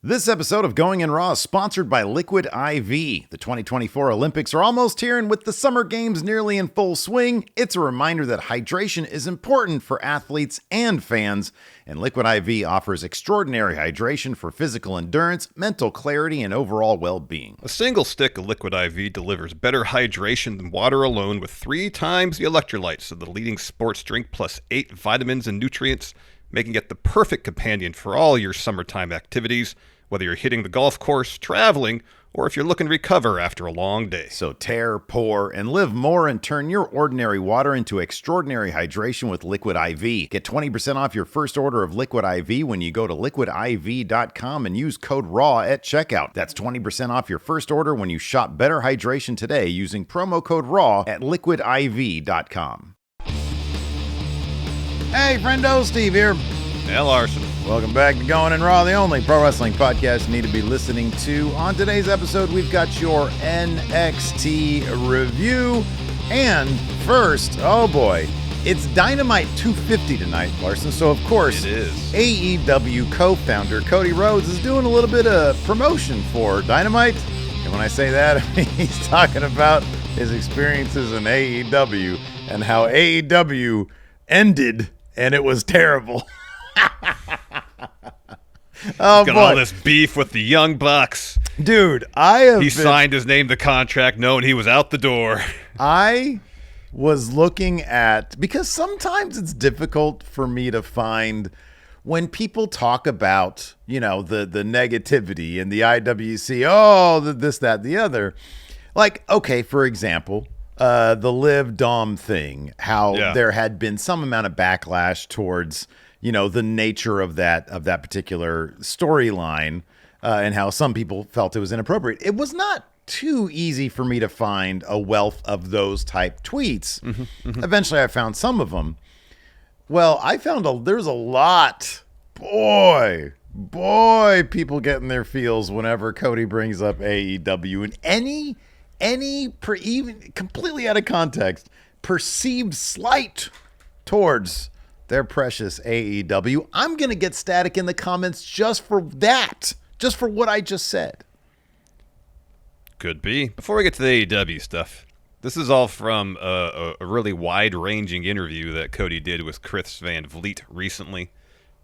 This episode of Going in Raw is sponsored by Liquid IV. The 2024 Olympics are almost here, and with the Summer Games nearly in full swing, it's a reminder that hydration is important for athletes and fans, and Liquid IV offers extraordinary hydration for physical endurance, mental clarity, and overall well-being. A single stick of Liquid IV delivers better hydration than water alone with 3 times the electrolytes of the leading sports drink plus 8 vitamins and nutrients, making it the perfect companion for all your summertime activities, whether you're hitting the golf course, traveling, or if you're looking to recover after a long day. So tear, pour, and live more and turn your ordinary water into extraordinary hydration with Liquid IV. Get 20% off your first order of Liquid IV when you go to liquidiv.com and use code RAW at checkout. That's 20% off your first order when you shop Better Hydration today using promo code RAW at liquidiv.com. Hey, friendo, Steve here. Hey, Larson. Welcome back to Going in Raw, the only pro wrestling podcast you need to be listening to. On today's episode, we've got your NXT review. And first, oh boy, it's Dynamite 250 tonight, Larson. So, of course, it is. AEW co-founder Cody Rhodes is doing a little bit of promotion for Dynamite. And when I say that, I mean, he's talking about his experiences in AEW and how AEW ended and it was terrible. Oh, got all this beef with the Young Bucks. Dude, signed his name to contract knowing he was out the door. I was looking at, because sometimes it's difficult for me to find when people talk about, you know, the negativity in the IWC, this, that, the other. Like, okay, for example, the Liv Dom thing, how there had been some amount of backlash towards, you know, the nature of that particular storyline, and how some people felt it was inappropriate. It was not too easy for me to find a wealth of those type tweets. Eventually I found some of them. Well, I found there's a lot, boy, people getting their feels whenever Cody brings up AEW, and even completely out of context, perceived slight towards their precious AEW. I'm going to get static in the comments just for that, just for what I just said. Could be. Before we get to the AEW stuff, this is all from a really wide-ranging interview that Cody did with Chris Van Vliet recently.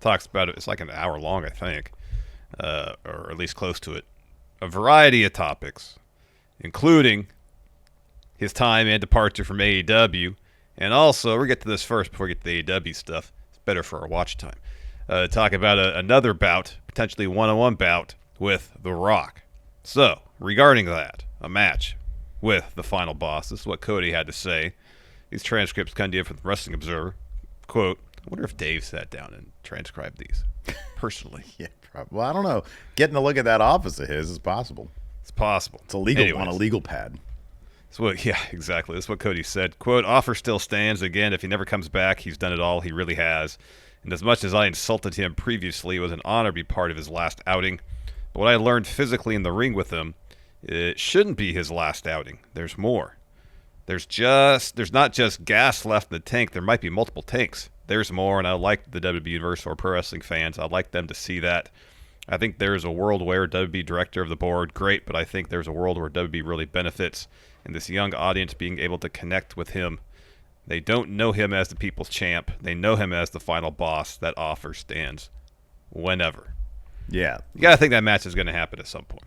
Talks about it. It's like an hour long, I think, or at least close to it. A variety of topics, including his time and departure from AEW. And also, we'll get to this first before we get to the AEW stuff. It's better for our watch time. Talk about another bout, potentially one-on-one bout with The Rock. So, regarding that, a match with the final boss. This is what Cody had to say. These transcripts come to you from the Wrestling Observer. Quote, I wonder if Dave sat down and transcribed these personally. Yeah, probably. Well, I don't know. Getting a look at that office of his is possible. It's possible. It's illegal on a legal pad. Yeah, exactly. That's what Cody said. Quote, offer still stands. Again, if he never comes back, he's done it all. He really has. And as much as I insulted him previously, it was an honor to be part of his last outing. But what I learned physically in the ring with him, it shouldn't be his last outing. There's more. There's not just gas left in the tank. There might be multiple tanks. There's more, and I like the WWE Universe or pro wrestling fans. I'd like them to see that. I think there's a world where WWE director of the board, great, but I think there's a world where WWE really benefits and this young audience being able to connect with him. They don't know him as the people's champ. They know him as the final boss. That offer stands whenever. Yeah. You got to think that match is going to happen at some point.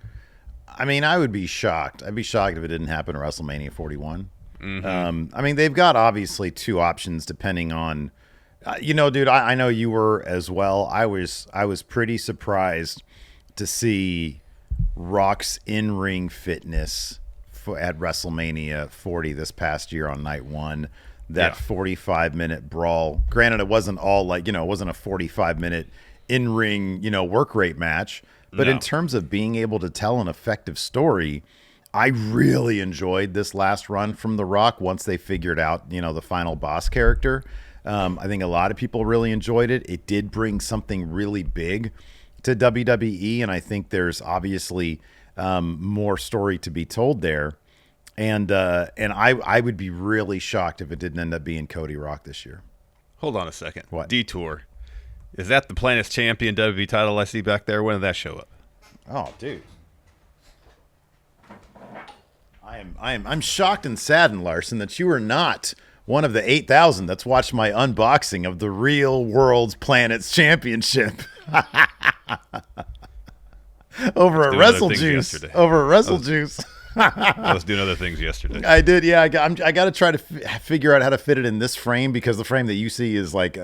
I mean, I would be shocked. I'd be shocked if it didn't happen at WrestleMania 41. I mean, they've got obviously 2 options depending on, dude, I know you were as well. I was pretty surprised to see Rock's in-ring fitness at WrestleMania 40 this past year on night 1, that 45-minute brawl. Granted, it wasn't all like, it wasn't a 45-minute in-ring, work rate match. But in terms of being able to tell an effective story, I really enjoyed this last run from The Rock once they figured out, the final boss character. I think a lot of people really enjoyed it. It did bring something really big to WWE, and I think there's obviously more story to be told there. And I would be really shocked if it didn't end up being Cody Rock this year. Hold on a second. What? Detour. Is that the Planet's Champion WWE title I see back there? When did that show up? Oh, dude. I'm shocked and saddened, Larson, that you are not one of the 8,000 that's watched my unboxing of the Real World's Planets Championship. Over a WrestleJuice. Over a WrestleJuice. I was doing other things yesterday. I did, yeah. I got to try to figure out how to fit it in this frame, because the frame that you see is like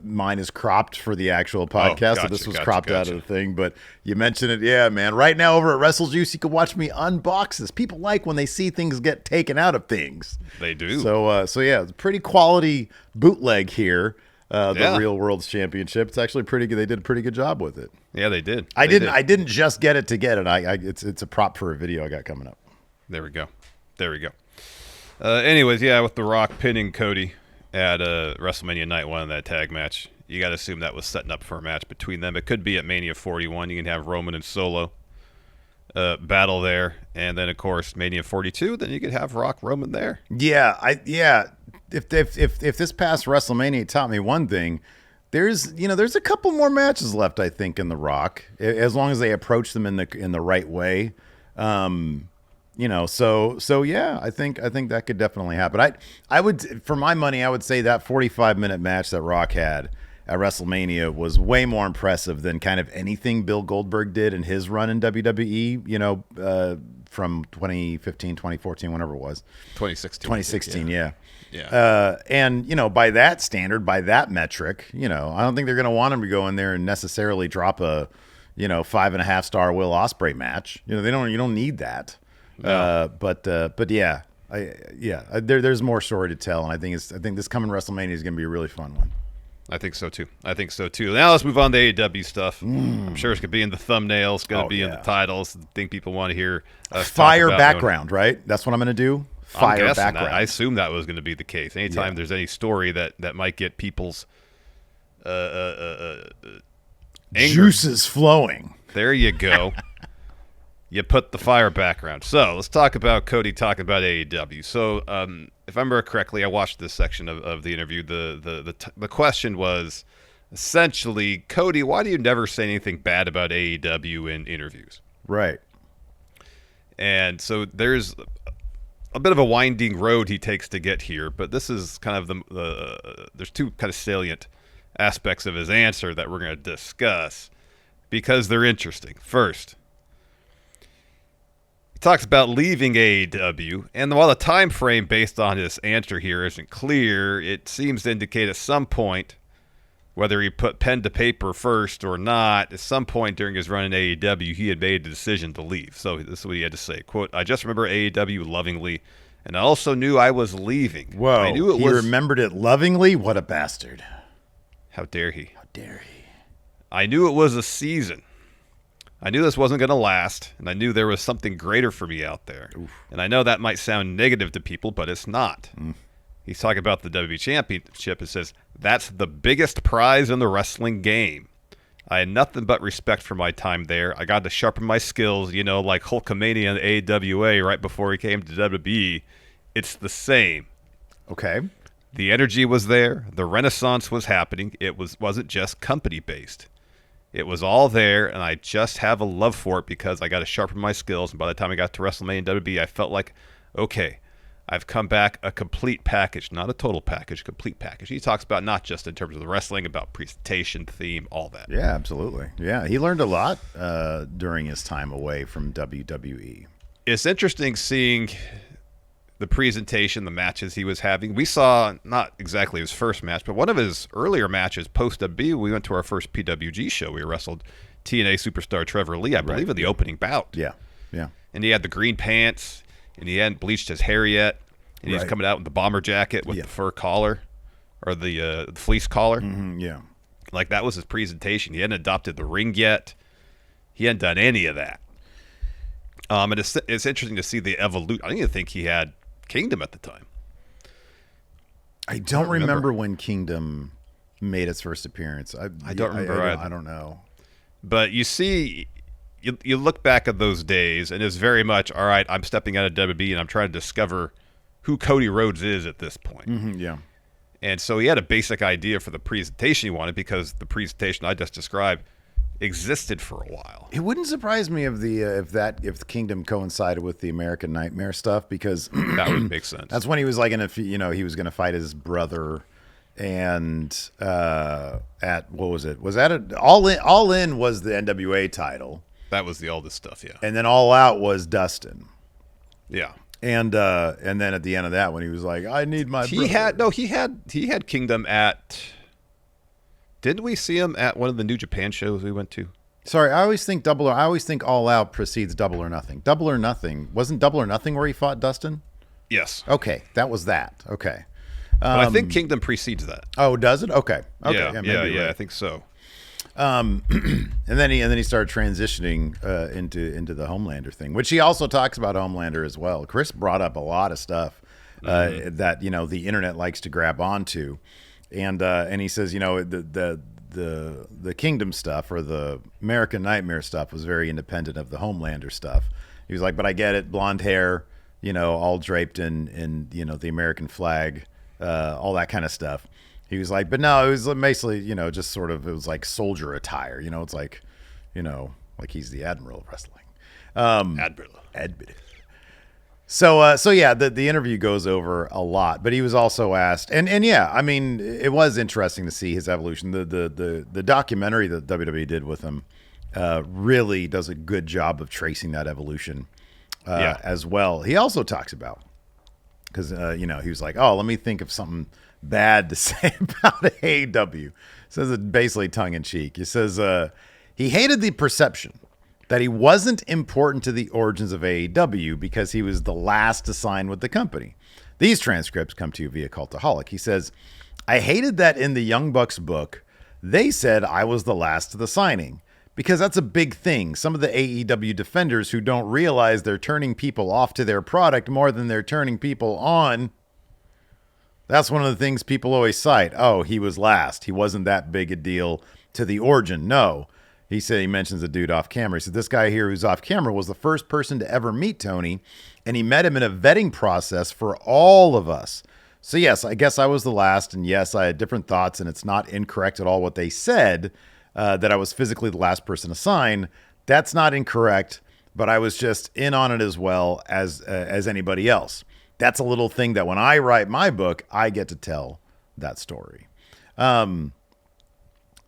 mine is cropped for the actual podcast, so this was cropped out of the thing. But you mentioned it, yeah, man. Right now over at WrestleJuice, you can watch me unbox this. People like when they see things get taken out of things. They do. So yeah, it's a pretty quality bootleg here. The Real World's Championship. It's actually pretty good. They did a pretty good job with it. Yeah, they did. I didn't just get it to get it. It's a prop for a video I got coming up. There we go. Anyways, yeah, with The Rock pinning Cody at WrestleMania Night 1 in that tag match, you got to assume that was setting up for a match between them. It could be at Mania 41. You can have Roman and Solo battle there, and then of course Mania 42. Then you could have Rock Roman there. Yeah, If this past WrestleMania taught me one thing, there's a couple more matches left, I think, in The Rock, as long as they approach them in the right way. So yeah, I think that could definitely happen. I would, for my money, I would say that 45-minute match that Rock had at WrestleMania was way more impressive than kind of anything Bill Goldberg did in his run in WWE, from 2015, 2014, whenever it was. 2016, yeah. Yeah. And, by that standard, by that metric, I don't think they're going to want him to go in there and necessarily drop a, 5.5-star Will Ospreay match. You don't need that. No. But yeah, there's more story to tell, and I think this coming WrestleMania is going to be a really fun one. I think so too. Now let's move on to AEW stuff. I'm sure it's going to be in the thumbnails, going to be in the titles. The thing people want to hear. Fire background, right? That's what I'm going to do. Fire background. I assume that was going to be the case. Anytime there's any story that might get people's juices flowing. There you go. You put the fire background. So let's talk about Cody talking about AEW. So if I remember correctly, I watched this section of the interview. The question was essentially, Cody, why do you never say anything bad about AEW in interviews? Right. And so there's a bit of a winding road he takes to get here, but this is kind of there's two kind of salient aspects of his answer that we're going to discuss because they're interesting. First, he talks about leaving AEW, and while the time frame based on his answer here isn't clear, it seems to indicate at some point, whether he put pen to paper first or not, at some point during his run in AEW, he had made the decision to leave. So this is what he had to say. Quote, "I just remember AEW lovingly, and I also knew I was leaving." Whoa, I knew he remembered it lovingly? What a bastard. How dare he? How dare he? "I knew it was a season. I knew this wasn't going to last, and I knew there was something greater for me out there." Oof. And I know that might sound negative to people, but it's not. He's talking about the WWE Championship. It says, "That's the biggest prize in the wrestling game. I had nothing but respect for my time there. I got to sharpen my skills, like Hulkamania and AWA right before he came to WWE. It's the same." Okay. The energy was there. The renaissance was happening. It wasn't just company-based. It was all there, and I just have a love for it because I got to sharpen my skills. And by the time I got to WrestleMania and WWE, I felt like, okay, I've come back a complete package, not a total package, complete package. He talks about not just in terms of the wrestling, about presentation, theme, all that. Yeah, absolutely. Yeah, he learned a lot during his time away from WWE. It's interesting seeing the presentation, the matches he was having. We saw not exactly his first match, but one of his earlier matches post-WWE. We went to our first PWG show. We wrestled TNA superstar Trevor Lee, I believe, in the opening bout. Yeah. And he had the green pants, and he hadn't bleached his hair yet, and he was coming out with the bomber jacket with the fur collar, or the fleece collar. Mm-hmm, yeah. Like, that was his presentation. He hadn't adopted the ring yet. He hadn't done any of that. And it's interesting to see the evolution. I didn't even think he had Kingdom at the time. I don't remember when Kingdom made its first appearance. I don't remember either. I don't know. But you see, you look back at those days, and it's very much, all right, I'm stepping out of WWE, and I'm trying to discover who Cody Rhodes is at this point. Mm-hmm, yeah. And so he had a basic idea for the presentation he wanted, because the presentation I just described existed for a while. It wouldn't surprise me if the Kingdom coincided with the American Nightmare stuff, because That would make sense. that's when he was like he was going to fight his brother, and at what was it? Was that All In was the NWA title, That was the oldest stuff, yeah. and then All Out was Dustin. Yeah. And then at the end of that one, he was like, "I need my." He had Kingdom at. Didn't we see him at one of the New Japan shows we went to? Sorry, I always think All Out precedes Double or Nothing. Double or Nothing wasn't Double or Nothing where he fought Dustin. Yes. Okay, that was that. Okay. But I think Kingdom precedes that. Oh, does it? Okay. Yeah, maybe you're right. I think so. And then he started transitioning into the Homelander thing, which he also talks about Homelander as well. Chris brought up a lot of stuff that the internet likes to grab onto, and he says the Kingdom stuff or the American Nightmare stuff was very independent of the Homelander stuff. He was like, but I get it, blonde hair, all draped in the American flag, all that kind of stuff. He was like, but no, it was basically, just sort of, it was like soldier attire. It's like, like he's the Admiral of wrestling. Admiral. So yeah, the interview goes over a lot, but he was also asked, and yeah, I mean, it was interesting to see his evolution. The documentary that WWE did with him really does a good job of tracing that evolution as well. He also talks about, because he was like, oh, let me think of something bad to say about AEW. Says it basically tongue in cheek. He says he hated the perception that he wasn't important to the origins of AEW because he was the last to sign with the company. These transcripts come to you via Cultaholic. He says, I hated that in the Young Bucks book, they said I was the last to the signing, because that's a big thing. Some of the AEW defenders who don't realize they're turning people off to their product more than they're turning people on. That's one of the things people always cite. Oh, he was last. He wasn't that big a deal to the origin. No. He said, he mentions a dude off camera. He said, this guy here who's off camera was the first person to ever meet Tony, and he met him in a vetting process for all of us. So yes, I guess I was the last, and yes, I had different thoughts, and it's not incorrect at all what they said, that I was physically the last person to sign. That's not incorrect, but I was just in on it as well as anybody else. That's a little thing that when I write my book, I get to tell that story.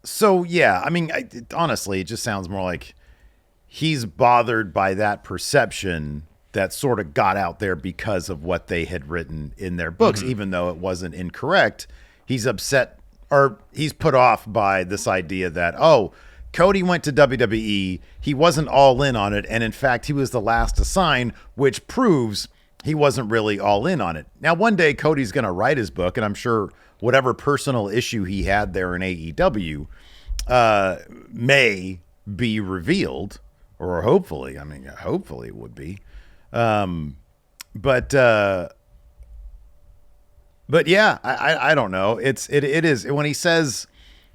So, yeah, I mean, honestly, it just sounds more like he's bothered by that perception that sort of got out there because of what they had written in their books, even though it wasn't incorrect. He's upset, or he's put off by this idea that, oh, Cody went to WWE, he wasn't all in on it, and in fact, he was the last to sign, which proves he wasn't really all in on it. Now, one day, Cody's going to write his book, and I'm sure whatever personal issue he had there in AEW may be revealed, or hopefully it would be. But yeah, I don't know. It is when he says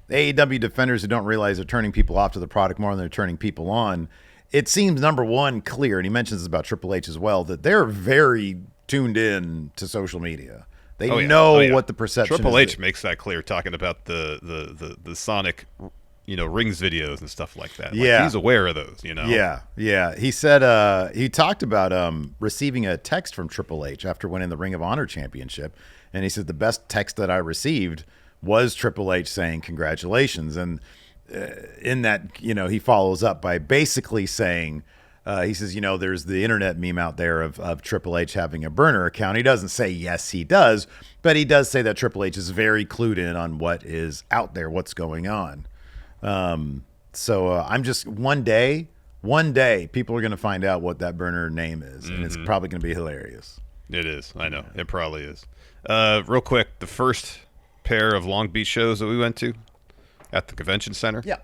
AEW defenders who don't realize they're turning people off to the product more than they're turning people on. It seems, number one, clear, and he mentions this about Triple H as well, that they're very tuned in to social media. They know what the perception is. Triple H makes that clear, talking about the Sonic, rings videos and stuff like that. Like, he's aware of those, Yeah. He said he talked about receiving a text from Triple H after winning the Ring of Honor championship, and he said the best text that I received was Triple H saying congratulations, and in that, he follows up by basically saying, he says, there's the internet meme out there of Triple H having a burner account. He doesn't say yes, he does, but he does say that Triple H is very clued in on what is out there, what's going on. So I'm just one day, people are going to find out what that burner name is, and it's probably going to be hilarious. It is. I know. It probably is. Real quick, the first pair of Long Beach shows that we went to at the convention center. Yeah.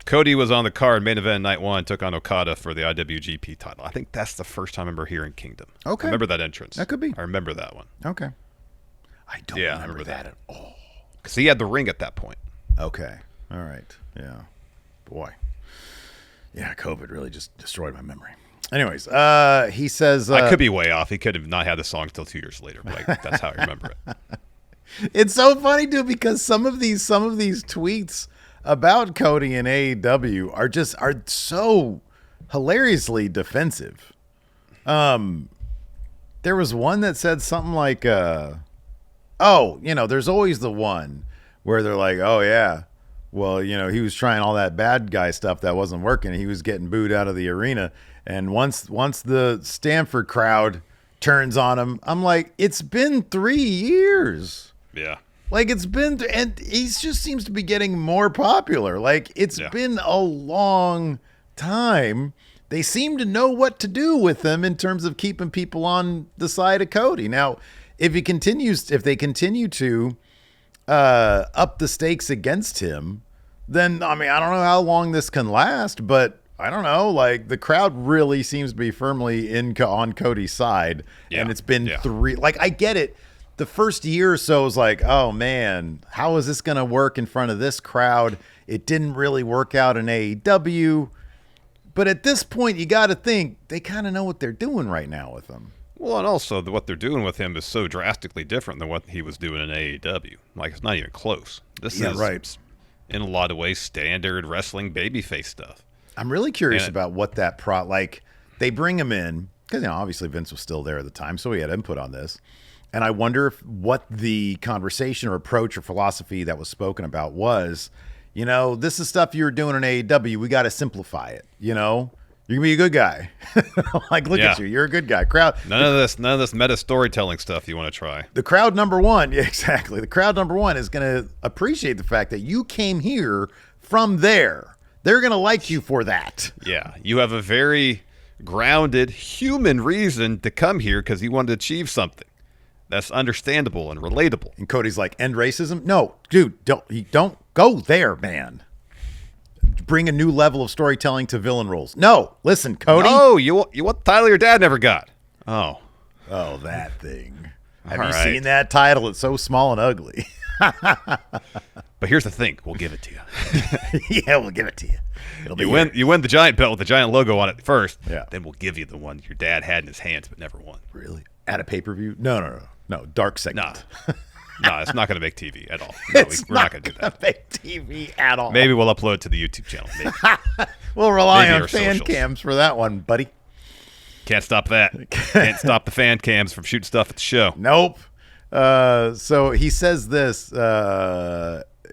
Cody was on the card, main event night one, took on Okada for the IWGP title. I think that's the first time I remember hearing Kingdom. Okay. I remember that entrance. That could be. I remember that one. Okay. I don't remember that at all. Because he had the ring at that point. Okay. All right. Yeah. Boy. Yeah, COVID really just destroyed my memory. Anyways, he says... I could be way off. He could have not had the song until 2 years later, but that's how I remember it. It's so funny, dude, because some of these tweets about Cody and AEW are so hilariously defensive. There was one that said something like, there's always the one where they're like, oh yeah, well, he was trying all that bad guy stuff that wasn't working. He was getting booed out of the arena. And once the Stanford crowd turns on him, I'm like, it's been 3 years. Yeah. Like, it's been, and he just seems to be getting more popular. Like, it's been a long time. They seem to know what to do with him in terms of keeping people on the side of Cody. Now, if they continue to up the stakes against him, then, I mean, I don't know how long this can last, but I don't know. Like, the crowd really seems to be firmly on Cody's side. Yeah. And it's been 3, like, I get it. The first year or so was like, oh man, how is this going to work in front of this crowd? It didn't really work out in AEW. But at this point, you got to think they kind of know what they're doing right now with him. Well, and also what they're doing with him is so drastically different than what he was doing in AEW. Like, it's not even close. This is, right, in a lot of ways, standard wrestling babyface stuff. I'm really curious about what that like, they bring him in, because, obviously Vince was still there at the time, so he had input on this. And I wonder what the conversation or approach or philosophy that was spoken about was. This is stuff you were doing in AEW. We got to simplify it. You're going to be a good guy. Like, look at you. You're a good guy. Crowd. None of this meta storytelling stuff you want to try. The crowd number one. Yeah, exactly. The crowd number one is going to appreciate the fact that you came here from there. They're going to like you for that. Yeah. You have a very grounded human reason to come here because you wanted to achieve something. That's understandable and relatable. And Cody's like, end racism? No, dude, don't go there, man. Bring a new level of storytelling to villain roles. No, listen, Cody. Oh, you want the title your dad never got. Oh, that thing. Have you seen that title? It's so small and ugly. But here's the thing: we'll give it to you. Yeah, we'll give it to you. You win the giant belt with the giant logo on it first. Yeah. Then we'll give you the one your dad had in his hands but never won. Really? At a pay-per-view? No, dark segment. No, it's not going to make TV at all. We're not going to do that. Make TV at all. Maybe we'll upload it to the YouTube channel. Maybe. We'll rely on fan cams for that one, buddy. Can't stop that. Can't stop the fan cams from shooting stuff at the show. Nope. So he says this.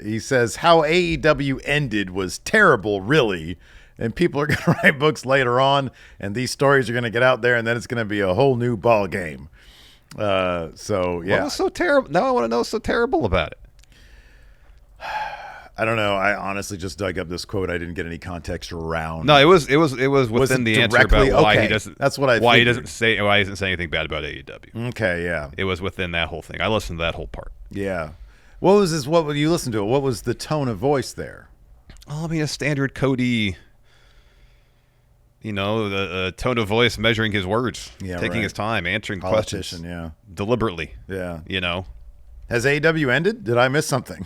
He says, how AEW ended was terrible, really. And people are going to write books later on, and these stories are going to get out there, and then it's going to be a whole new ball game. So yeah. What was so terrible? Now I want to know what's so terrible about it. I don't know. I honestly just dug up this quote. I didn't get any context around. No, it was within the answer about why he doesn't. That's what I. Why he doesn't say anything bad about AEW. Okay, yeah. It was within that whole thing. I listened to that whole part. Yeah. What was this? What would you listen to it? What was the tone of voice there? Oh, I mean, a standard Cody. The tone of voice, measuring his words, taking his time, answering questions, deliberately. Yeah. Has AEW ended? Did I miss something?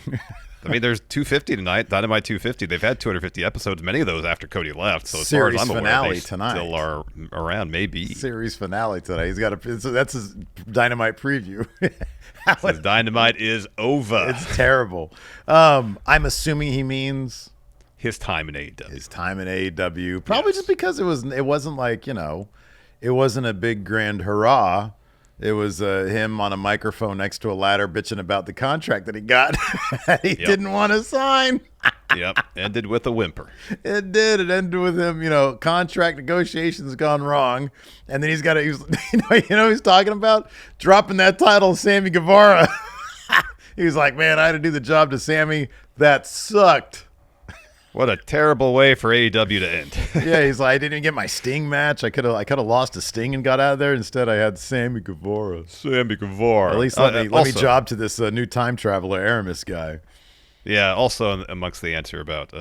I mean, there's 250 tonight. Dynamite 250. They've had 250 episodes. Many of those after Cody left. So as far as I'm aware, they tonight. Still are around. Maybe series finale tonight. He's got that's his Dynamite preview. His Dynamite is over. It's terrible. I'm assuming he means his time in AEW. His time in AEW. Probably just because it wasn't like, it wasn't a big grand hurrah. It was him on a microphone next to a ladder bitching about the contract that he got that he didn't want to sign. Yep. Ended with a whimper. It did. It ended with him, contract negotiations gone wrong. And then he's talking about dropping that title to Sammy Guevara. He was like, man, I had to do the job to Sammy. That sucked. What a terrible way for AEW to end. Yeah, he's like, I didn't even get my Sting match. I could have lost a Sting and got out of there. Instead, I had Sammy Guevara. At least let me job to this new time traveler Aramis guy. Yeah. Also, amongst the answer about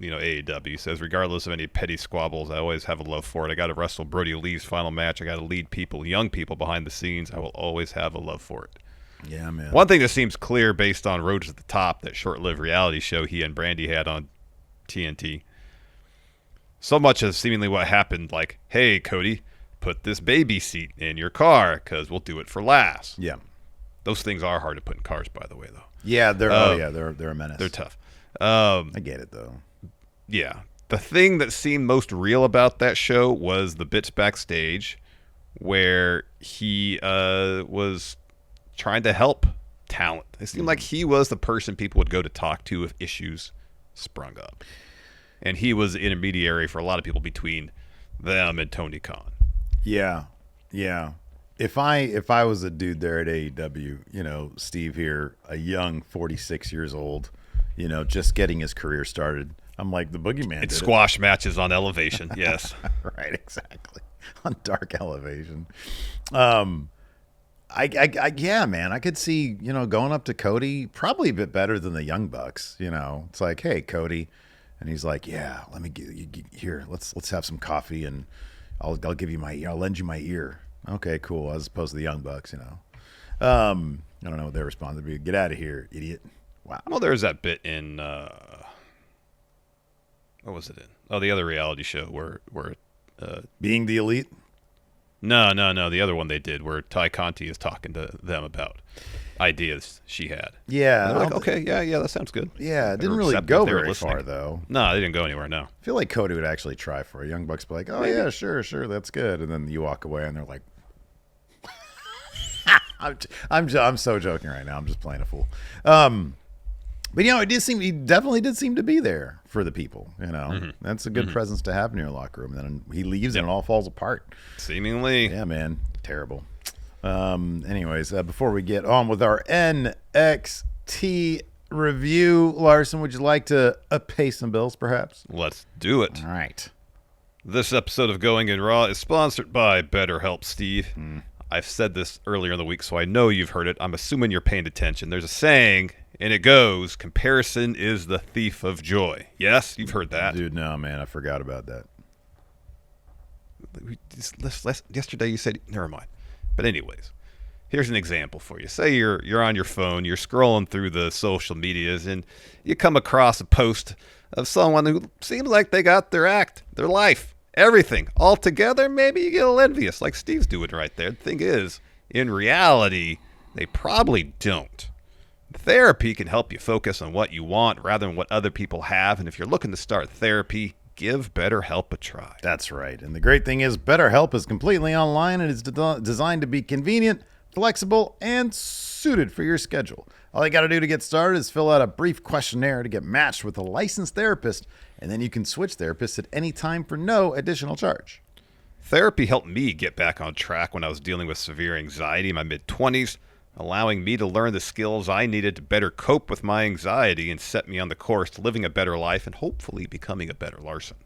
AEW, he says, regardless of any petty squabbles, I always have a love for it. I got to wrestle Brody Lee's final match. I got to lead young people behind the scenes. I will always have a love for it. Yeah, man. One thing that seems clear based on Rhodes at the Top, that short-lived reality show he and Brandy had on TNT. So much as seemingly what happened, like, hey, Cody, put this baby seat in your car because we'll do it for laughs. Yeah. Those things are hard to put in cars, by the way, though. Yeah, they're a menace. They're tough. I get it, though. Yeah. The thing that seemed most real about that show was the bits backstage where he was trying to help talent. It seemed like he was the person people would go to talk to if issues sprung up. And he was the intermediary for a lot of people between them and Tony Khan. Yeah. Yeah. If I was a dude there at AEW, Steve here, a young 46 years old, just getting his career started, I'm like, the Boogeyman did squash matches on Elevation, yes. Right, exactly. On Dark Elevation. Yeah, man, I could see, going up to Cody, probably a bit better than the Young Bucks, It's like, hey, Cody. And he's like, yeah, let me give you here, let's have some coffee and I'll give you I'll lend you my ear. Okay, cool. As opposed to the Young Bucks, I don't know what their response would be. Get out of here, idiot. Wow. Well, there's that bit in what was it in? Oh, the other reality show where Being the Elite? No. The other one they did where Ty Conti is talking to them about ideas she had. Yeah. And they're like, okay, yeah, that sounds good. Yeah, it didn't really go very far, though. No, they didn't go anywhere, no. I feel like Cody would actually try for it. Young Bucks be like, oh, maybe. Yeah, sure, that's good. And then you walk away and they're like, I'm so joking right now. I'm just playing a fool. But he definitely did seem to be there for the people. That's a good presence to have in your locker room. And then he leaves and it all falls apart. Seemingly, yeah, man, terrible. Anyways, before we get on with our NXT review, Larson, would you like to pay some bills, perhaps? Let's do it. All right. This episode of Going in Raw is sponsored by BetterHelp, Steve. I've said this earlier in the week, so I know you've heard it. I'm assuming you're paying attention. There's a saying, and it goes, comparison is the thief of joy. Yes, you've heard that. Dude, no, man, I forgot about that. Yesterday you said, never mind. But anyways, here's an example for you. Say you're on your phone, you're scrolling through the social medias, and you come across a post of someone who seems like they got their act, their life, everything all together. Maybe you get a little envious, like Steve's doing right there. The thing is, in reality, they probably don't. Therapy can help you focus on what you want rather than what other people have. And if you're looking to start therapy, give BetterHelp a try. That's right. And the great thing is BetterHelp is completely online and is designed to be convenient, flexible, and suited for your schedule. All you got to do to get started is fill out a brief questionnaire to get matched with a licensed therapist, and then you can switch therapists at any time for no additional charge. Therapy helped me get back on track when I was dealing with severe anxiety in my mid-20s, allowing me to learn the skills I needed to better cope with my anxiety and set me on the course to living a better life and hopefully becoming a better Larson.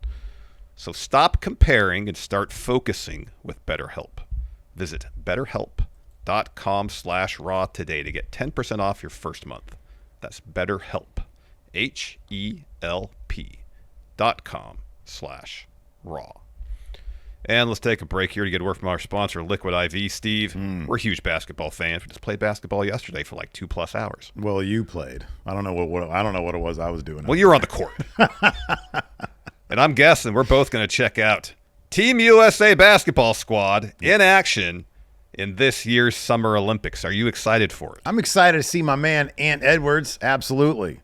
So stop comparing and start focusing with BetterHelp. Visit BetterHelp.com/raw today to get 10% off your first month. That's BetterHelp. HELP.com/raw. And let's take a break here to get a word from our sponsor, Liquid IV. Steve, we're huge basketball fans. We just played basketball yesterday for like 2+ hours. Well, you played. I don't know what it was I was doing. Well, you were on the court. And I'm guessing we're both going to check out Team USA basketball squad in action in this year's Summer Olympics. Are you excited for it? I'm excited to see my man Ant Edwards. Absolutely.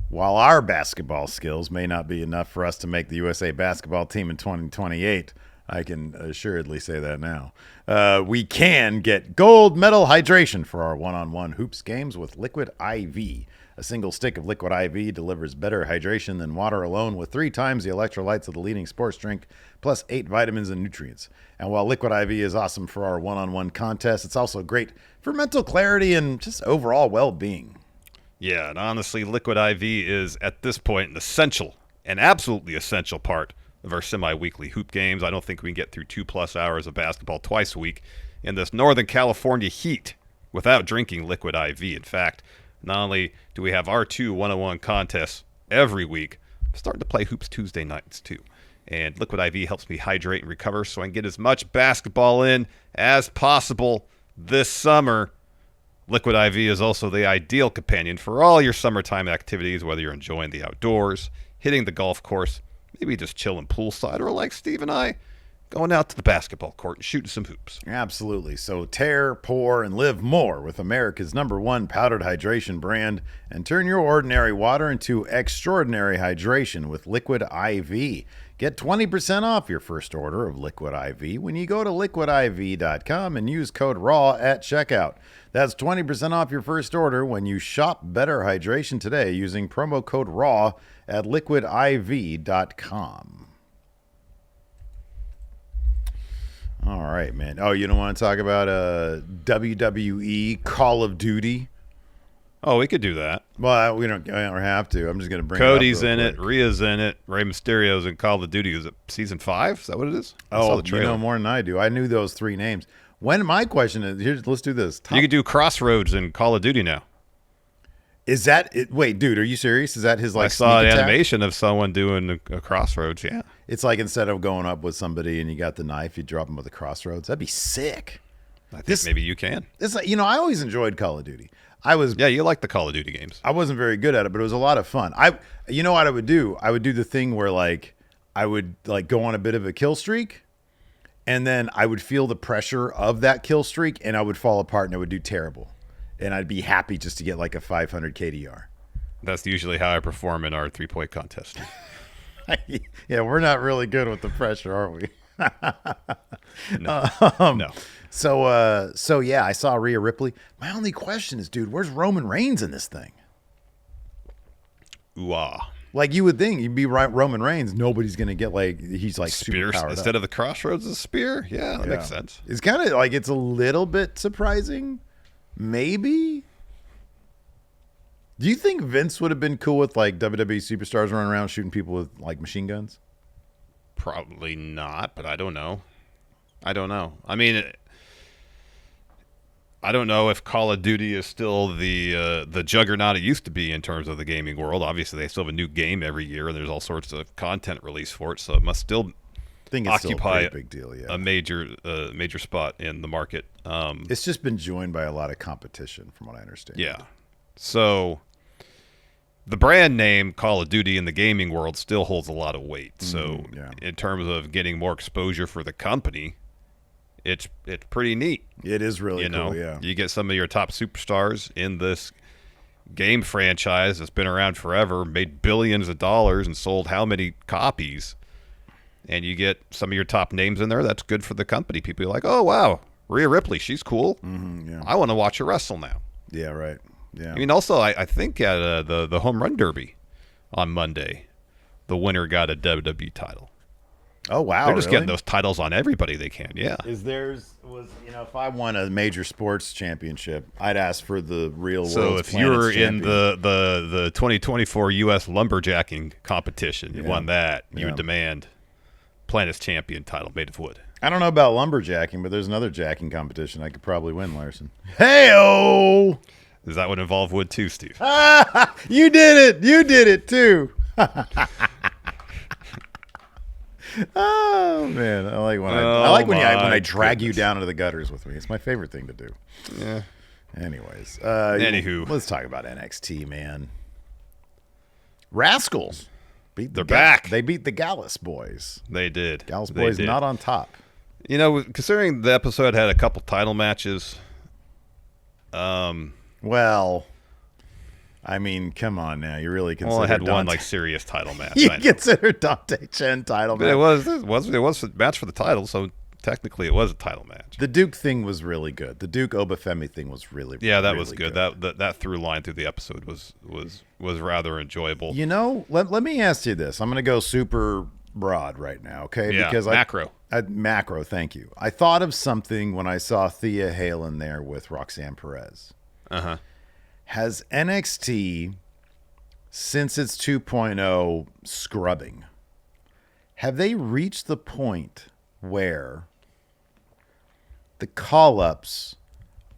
While our basketball skills may not be enough for us to make the USA basketball team in 2028, I can assuredly say that now. We can get gold medal hydration for our one-on-one hoops games with Liquid IV. A single stick of Liquid IV delivers better hydration than water alone with 3 times the electrolytes of the leading sports drink, plus 8 vitamins and nutrients. And while Liquid IV is awesome for our one-on-one contests, it's also great for mental clarity and just overall well-being. Yeah, and honestly, Liquid IV is, at this point, an essential, an absolutely essential part of our semi-weekly hoop games. I don't think we can get through 2+ hours of basketball twice a week in this Northern California heat without drinking Liquid IV. In fact, not only do we have our 2 one-on-one contests every week, I'm starting to play hoops Tuesday nights too. And Liquid IV helps me hydrate and recover so I can get as much basketball in as possible this summer. Liquid IV is also the ideal companion for all your summertime activities, whether you're enjoying the outdoors, hitting the golf course, maybe just chilling poolside, or like Steve and I, going out to the basketball court and shooting some hoops. Absolutely. So tear, pour, and live more with America's #1 powdered hydration brand, and turn your ordinary water into extraordinary hydration with Liquid IV. Get 20% off your first order of Liquid IV when you go to liquidiv.com and use code RAW at checkout. That's 20% off your first order when you shop Better Hydration today using promo code RAW at liquidiv.com. All right, man. Oh, you don't want to talk about WWE Call of Duty? Oh, we could do that. Well, we don't have to. I'm just going to bring Cody's it up in it. Rhea's in it. Rey Mysterio's in Call of Duty. Is it season 5? Is that what it is? Oh, you know more than I do. I knew those 3 names. My question is, let's do this. You could do Crossroads in Call of Duty now. Is that it? Wait, dude, are you serious? Is that his I saw an animation of someone doing a Crossroads, yeah. It's like instead of going up with somebody and you got the knife, you drop them with a Crossroads. That'd be sick. I think maybe you can. It's like, I always enjoyed Call of Duty. Yeah, you like the Call of Duty games. I wasn't very good at it, but it was a lot of fun. You know what I would do? I would do the thing where I would go on a bit of a kill streak, and then I would feel the pressure of that kill streak, and I would fall apart, and I would do terrible, and I'd be happy just to get like a 500 KDR. That's usually how I perform in our 3-point contest. Yeah, we're not really good with the pressure, are we? No. No. So yeah, I saw Rhea Ripley. My only question is, dude, where's Roman Reigns in this thing? Ooh-ah. Like, you would think you'd be right, Roman Reigns. Nobody's gonna get he's like spear super powered instead up. of the Crossroads, a spear. Yeah, that makes sense. It's kind of like, it's a little bit surprising, maybe. Do you think Vince would have been cool with WWE superstars running around shooting people with machine guns? Probably not, but I don't know. I mean, I don't know if Call of Duty is still the juggernaut it used to be in terms of the gaming world. Obviously, they still have a new game every year, and there's all sorts of content released for it, so it must still occupy still a big deal, yeah. a major spot in the market. It's just been joined by a lot of competition, from what I understand. Yeah. So the brand name Call of Duty in the gaming world still holds a lot of weight. So in terms of getting more exposure for the company, it's pretty neat. It is really cool, yeah. You get some of your top superstars in this game franchise that's been around forever, made billions of dollars, and sold how many copies. And you get some of your top names in there. That's good for the company. People are like, oh, wow, Rhea Ripley, she's cool. Yeah. I want to watch her wrestle now. Yeah, right. Yeah. I mean, also, I think at the Home Run Derby on Monday, the winner got a WWE title. Oh, wow. They're just getting those titles on everybody they can, yeah. If I won a major sports championship, I'd ask for the real world. So if you were in the 2024 U.S. lumberjacking competition, you won that, you would demand Planet's champion title made of wood. I don't know about lumberjacking, but there's another jacking competition I could probably win, Larson. Hey-oh! Does that would involve wood too, Steve? You did it! You did it too! Oh man, I like when I drag you down into the gutters with me. It's my favorite thing to do. Yeah. Anyways, anywho, let's talk about NXT, man. Rascals they're back. They beat the Gallus Boys. They did. Gallus Boys not on top. You know, considering the episode had a couple title matches. Well, I mean, come on now. You really consider Well, it had one serious title match. You consider Dante Chen title match. It was a match for the title, so technically it was a title match. The Duke thing was really good. The Duke Obafemi thing was really that was good. That through line through the episode was rather enjoyable. You know, let me ask you this. I'm going to go super broad right now, okay? Yeah, because macro. Macro, thank you. I thought of something when I saw Thea Hale in there with Roxanne Perez. Uh-huh. Has NXT, since its 2.0 scrubbing, have they reached the point where the call-ups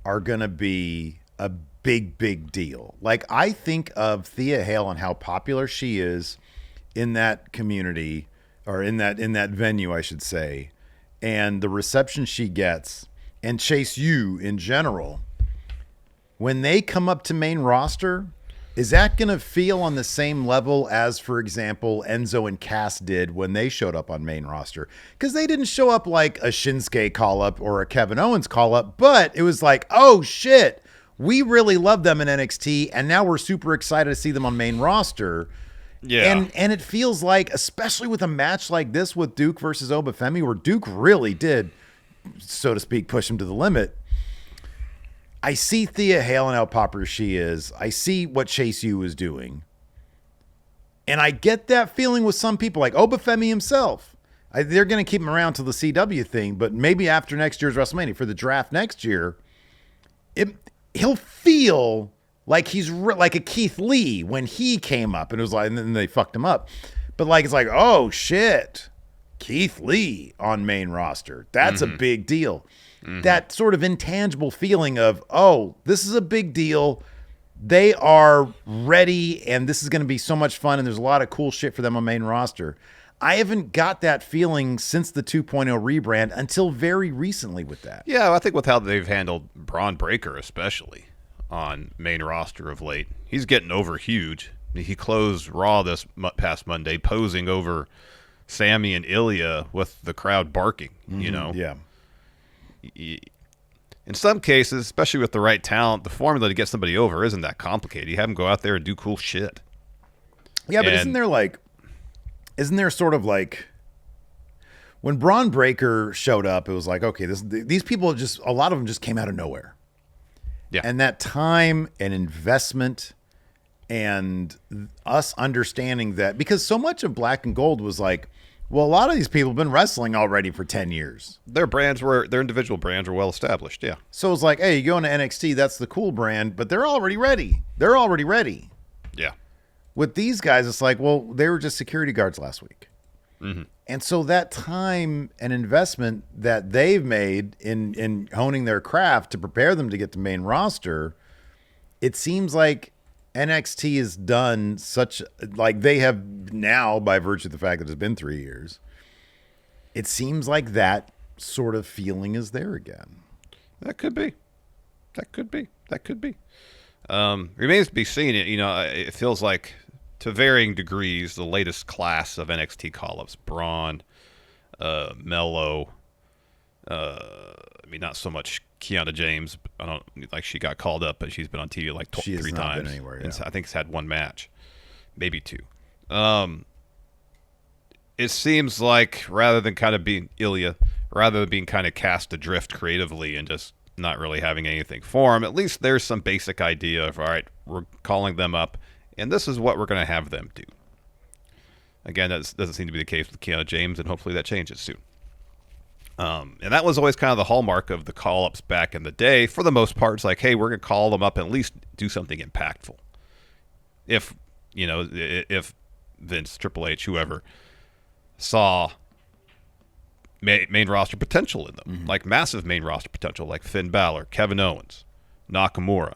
are going to be a big, big deal? Like, I think of Thea Hale and how popular she is in that community, or in that venue, I should say, and the reception she gets, and Chase U in general. When they come up to main roster, Is that going to feel on the same level as, for example, Enzo and Cass did when they showed up on main roster? Because they didn't show up like a Shinsuke call-up or a Kevin Owens call-up, but it was like, oh, shit, we really love them in NXT, and now we're super excited to see them on main roster. Yeah. And it feels like, especially with a match like this with Duke versus Obafemi, where Duke really did, so to speak, push him to the limit. I see Thea Hale and how popular she is. I see what Chase U is doing. And I get that feeling with some people, like Obafemi himself. They're going to keep him around till the CW thing, but maybe after next year's WrestleMania, for the draft next year, he'll feel like he's like a Keith Lee when he came up, and it was like, and then they fucked him up. But like, it's like, oh shit, Keith Lee on main roster. That's a big deal. That sort of intangible feeling of, oh, this is a big deal. They are ready, and this is going to be so much fun, and there's a lot of cool shit for them on main roster. I haven't got that feeling since the 2.0 rebrand until very recently with that. Yeah, I think with how they've handled Braun Breaker, especially on main roster of late, he's getting over huge. He closed Raw this past Monday, posing over Sammy and Ilya with the crowd barking, you know? Yeah. In some cases, especially with the right talent, the formula to get somebody over isn't that complicated. You have them go out there and do cool shit. Yeah, but isn't there sort of like, when Braun Breaker showed up, it was like, okay, these people a lot of them just came out of nowhere. Yeah. And that time and investment and us understanding that, because so much of Black and Gold was like, well, a lot of these people have been wrestling already for 10 years. Their individual brands were well established, yeah. So it's like, hey, you go into NXT, that's the cool brand, but they're already ready. Yeah. With these guys, it's like, well, they were just security guards last week. Mm-hmm. And so that time and investment that they've made in honing their craft to prepare them to get to main roster, it seems like NXT has done like they have now, by virtue of the fact that it's been 3 years, it seems like that sort of feeling is there again. That could be. Remains to be seen. It feels like, to varying degrees, the latest class of NXT call-ups, Braun, Mello, not so much Kiana James. I don't like, she got called up, but she's been on TV like she 3 has not times. been anywhere, yeah. And I think it's had 1 match, maybe 2. It seems like, rather than kind of being Ilya, rather than being kind of cast adrift creatively and just not really having anything for him, at least there's some basic idea of, all right, we're calling them up, and this is what we're going to have them do. Again, that doesn't seem to be the case with Kiana James, and hopefully that changes soon. And that was always kind of the hallmark of the call-ups back in the day. For the most part, it's like, hey, we're going to call them up and at least do something impactful. If Vince, Triple H, whoever, saw main roster potential in them, like massive main roster potential, like Finn Balor, Kevin Owens, Nakamura,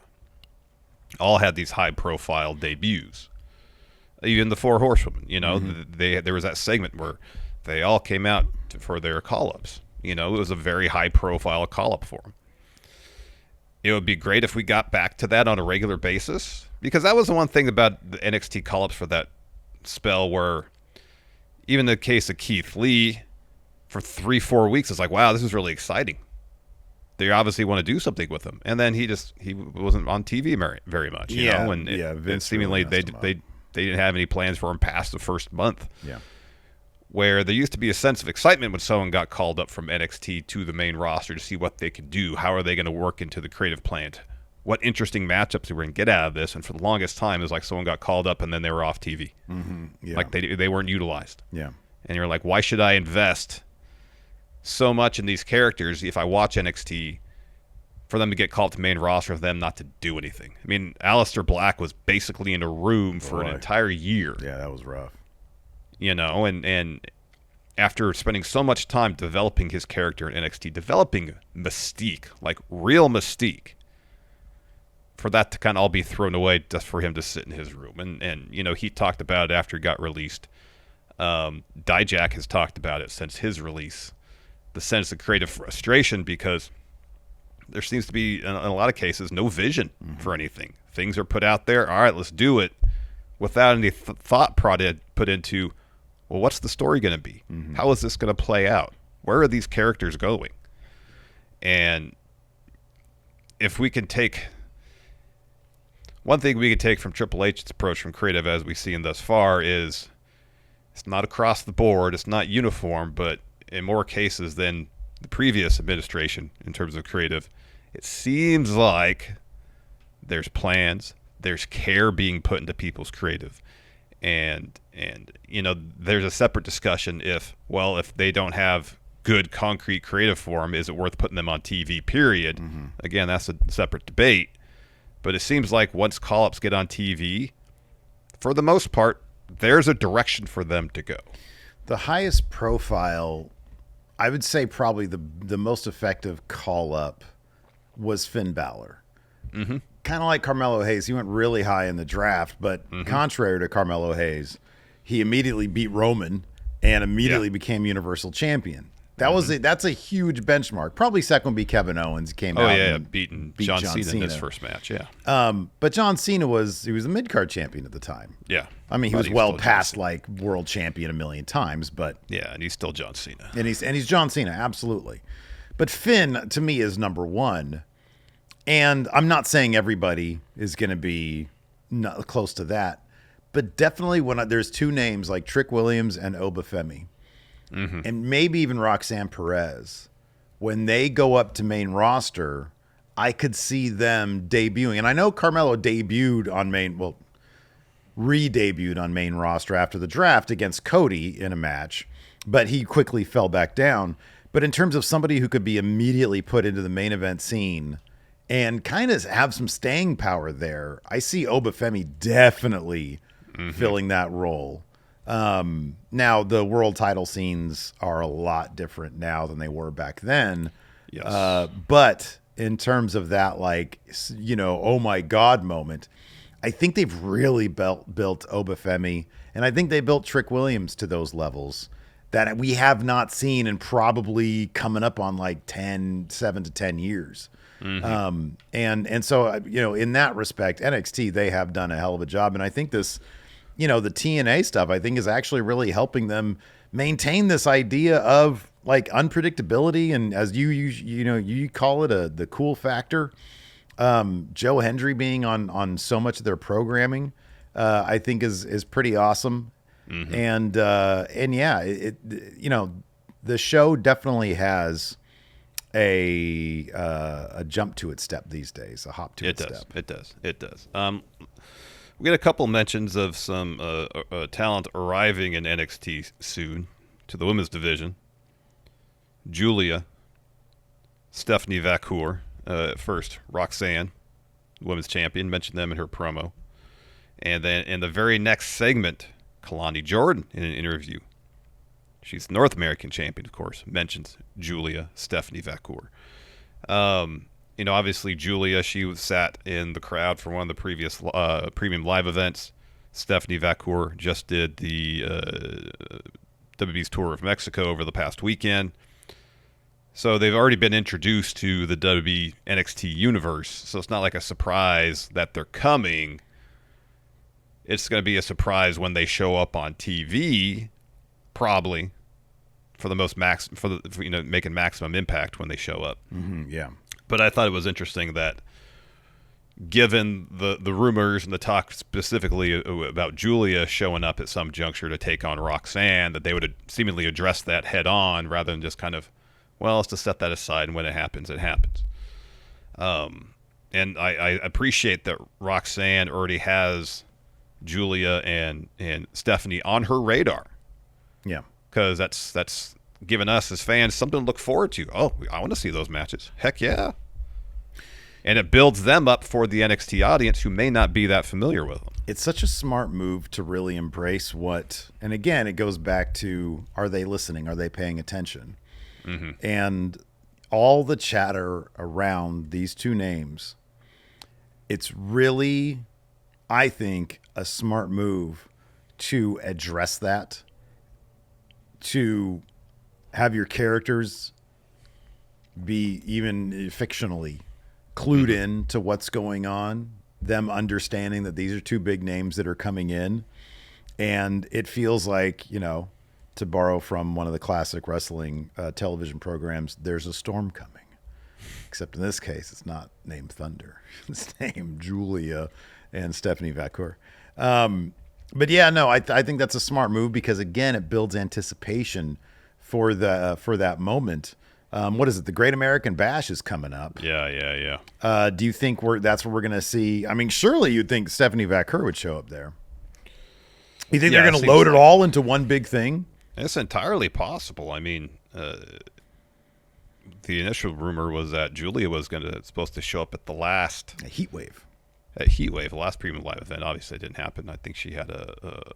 all had these high-profile debuts. Even the Four Horsewomen, there was that segment where they all came out for their call-ups. It was a very high-profile call-up for them. It would be great if we got back to that on a regular basis, because that was the one thing about the NXT call-ups for that spell where, even in the case of Keith Lee, for 3-4 weeks, it's like, wow, this is really exciting. They obviously want to do something with him. And then he wasn't on TV very much, and seemingly really they didn't have any plans for him past the first month. Yeah. Where there used to be a sense of excitement when someone got called up from NXT to the main roster to see what they could do. How are they going to work into the creative plan? What interesting matchups we were going to get out of this? And for the longest time, it was like someone got called up and then they were off TV. Mm-hmm. Yeah. Like they weren't utilized. Yeah. And you're like, why should I invest so much in these characters if I watch NXT for them to get called to main roster, for them not to do anything? I mean, Aleister Black was basically in a room for an entire year. Yeah, that was rough. And after spending so much time developing his character in NXT, developing mystique, like real mystique, for that to kind of all be thrown away just for him to sit in his room. And he talked about it after he got released. Dijak has talked about it since his release, the sense of creative frustration, because there seems to be, in a lot of cases, no vision for anything. Things are put out there. All right, let's do it, without any thought put into, well, what's the story going to be? How is this going to play out? Where are these characters going? And if we can take one thing we could take from Triple H's approach from creative, as we've seen thus far, is it's not across the board, it's not uniform, but in more cases than the previous administration in terms of creative, it seems like there's plans, there's care being put into people's creative. And there's a separate discussion if they don't have good concrete creative for them, is it worth putting them on TV, period? Again, that's a separate debate. But it seems like once call-ups get on TV, for the most part, there's a direction for them to go. The highest profile, I would say probably the most effective call-up was Finn Balor. Kind of like Carmelo Hayes. He went really high in the draft, but contrary to Carmelo Hayes, he immediately beat Roman and immediately became Universal Champion. That's a huge benchmark. Probably second would be Kevin Owens. Came out and beat John Cena in his first match. But John Cena was a mid-card champion at the time. Yeah. I mean, he was well past like world champion a million times, but yeah, and he's still John Cena. And he's John Cena, absolutely. But Finn to me is number one. And I'm not saying everybody is going to be close to that, but definitely there's two names like Trick Williams and Obafemi. And maybe even Roxanne Perez, when they go up to main roster, I could see them debuting. And I know Carmelo re-debuted on main roster after the draft against Cody in a match, but he quickly fell back down. But in terms of somebody who could be immediately put into the main event scene and kind of have some staying power there, I see Obafemi definitely filling that role. Now the world title scenes are a lot different now than they were back then. Yes. But in terms of that, oh my God moment, I think they've really built Obafemi, and I think they built Trick Williams to those levels that we have not seen in probably coming up on 7 to 10 years. And so, in that respect, NXT, they have done a hell of a job. And I think this, the TNA stuff, I think is actually really helping them maintain this idea of unpredictability. And as you call it the cool factor, Joe Hendry being on so much of their programming, I think is pretty awesome. And yeah, the show definitely has a jump to its step these days, a hop to its step. It does. We got a couple mentions of some talent arriving in NXT soon to the women's division. Julia, Stephanie Vacour, first Roxanne, women's champion, mentioned them in her promo. And then in the very next segment, Kalani Jordan in an interview. She's North American champion, of course, mentions Julia, Stephanie Vacour. Obviously Julia, she sat in the crowd for one of the previous premium live events. Stephanie Vacour just did the WWE's Tour of Mexico over the past weekend. So they've already been introduced to the WWE NXT universe. So it's not like a surprise that they're coming. It's going to be a surprise when they show up on TV, probably, for the making maximum impact when they show up. Yeah. But I thought it was interesting that, given the rumors and the talk specifically about Julia showing up at some juncture to take on Roxanne, that they would seemingly address that head on rather than just kind of, let's just set that aside, and when it happens, it happens. And I appreciate that Roxanne already has Julia and Stephanie on her radar. Yeah. Because that's given us as fans something to look forward to. Oh, I want to see those matches. Heck yeah. And it builds them up for the NXT audience who may not be that familiar with them. It's such a smart move to really embrace and again, it goes back to, are they listening? Are they paying attention? And all the chatter around these two names, it's really, I think, a smart move to address that, to have your characters be even fictionally clued in to what's going on, them understanding that these are two big names that are coming in. And it feels like, to borrow from one of the classic wrestling television programs, there's a storm coming. Except in this case, it's not named Thunder. It's named Julia and Stephanie Vacour. But yeah, no, I think that's a smart move because, again, it builds anticipation for that moment. What is it? The Great American Bash is coming up. Yeah. Do you think that's where we're going to see? I mean, surely you'd think Stephanie Vacour would show up there. You think they're going to load it all into one big thing? It's entirely possible. I mean, the initial rumor was that Julia was supposed to show up at the last Heat Wave. At Heat Wave, the last Premium Live event. Obviously, it didn't happen. I think she had a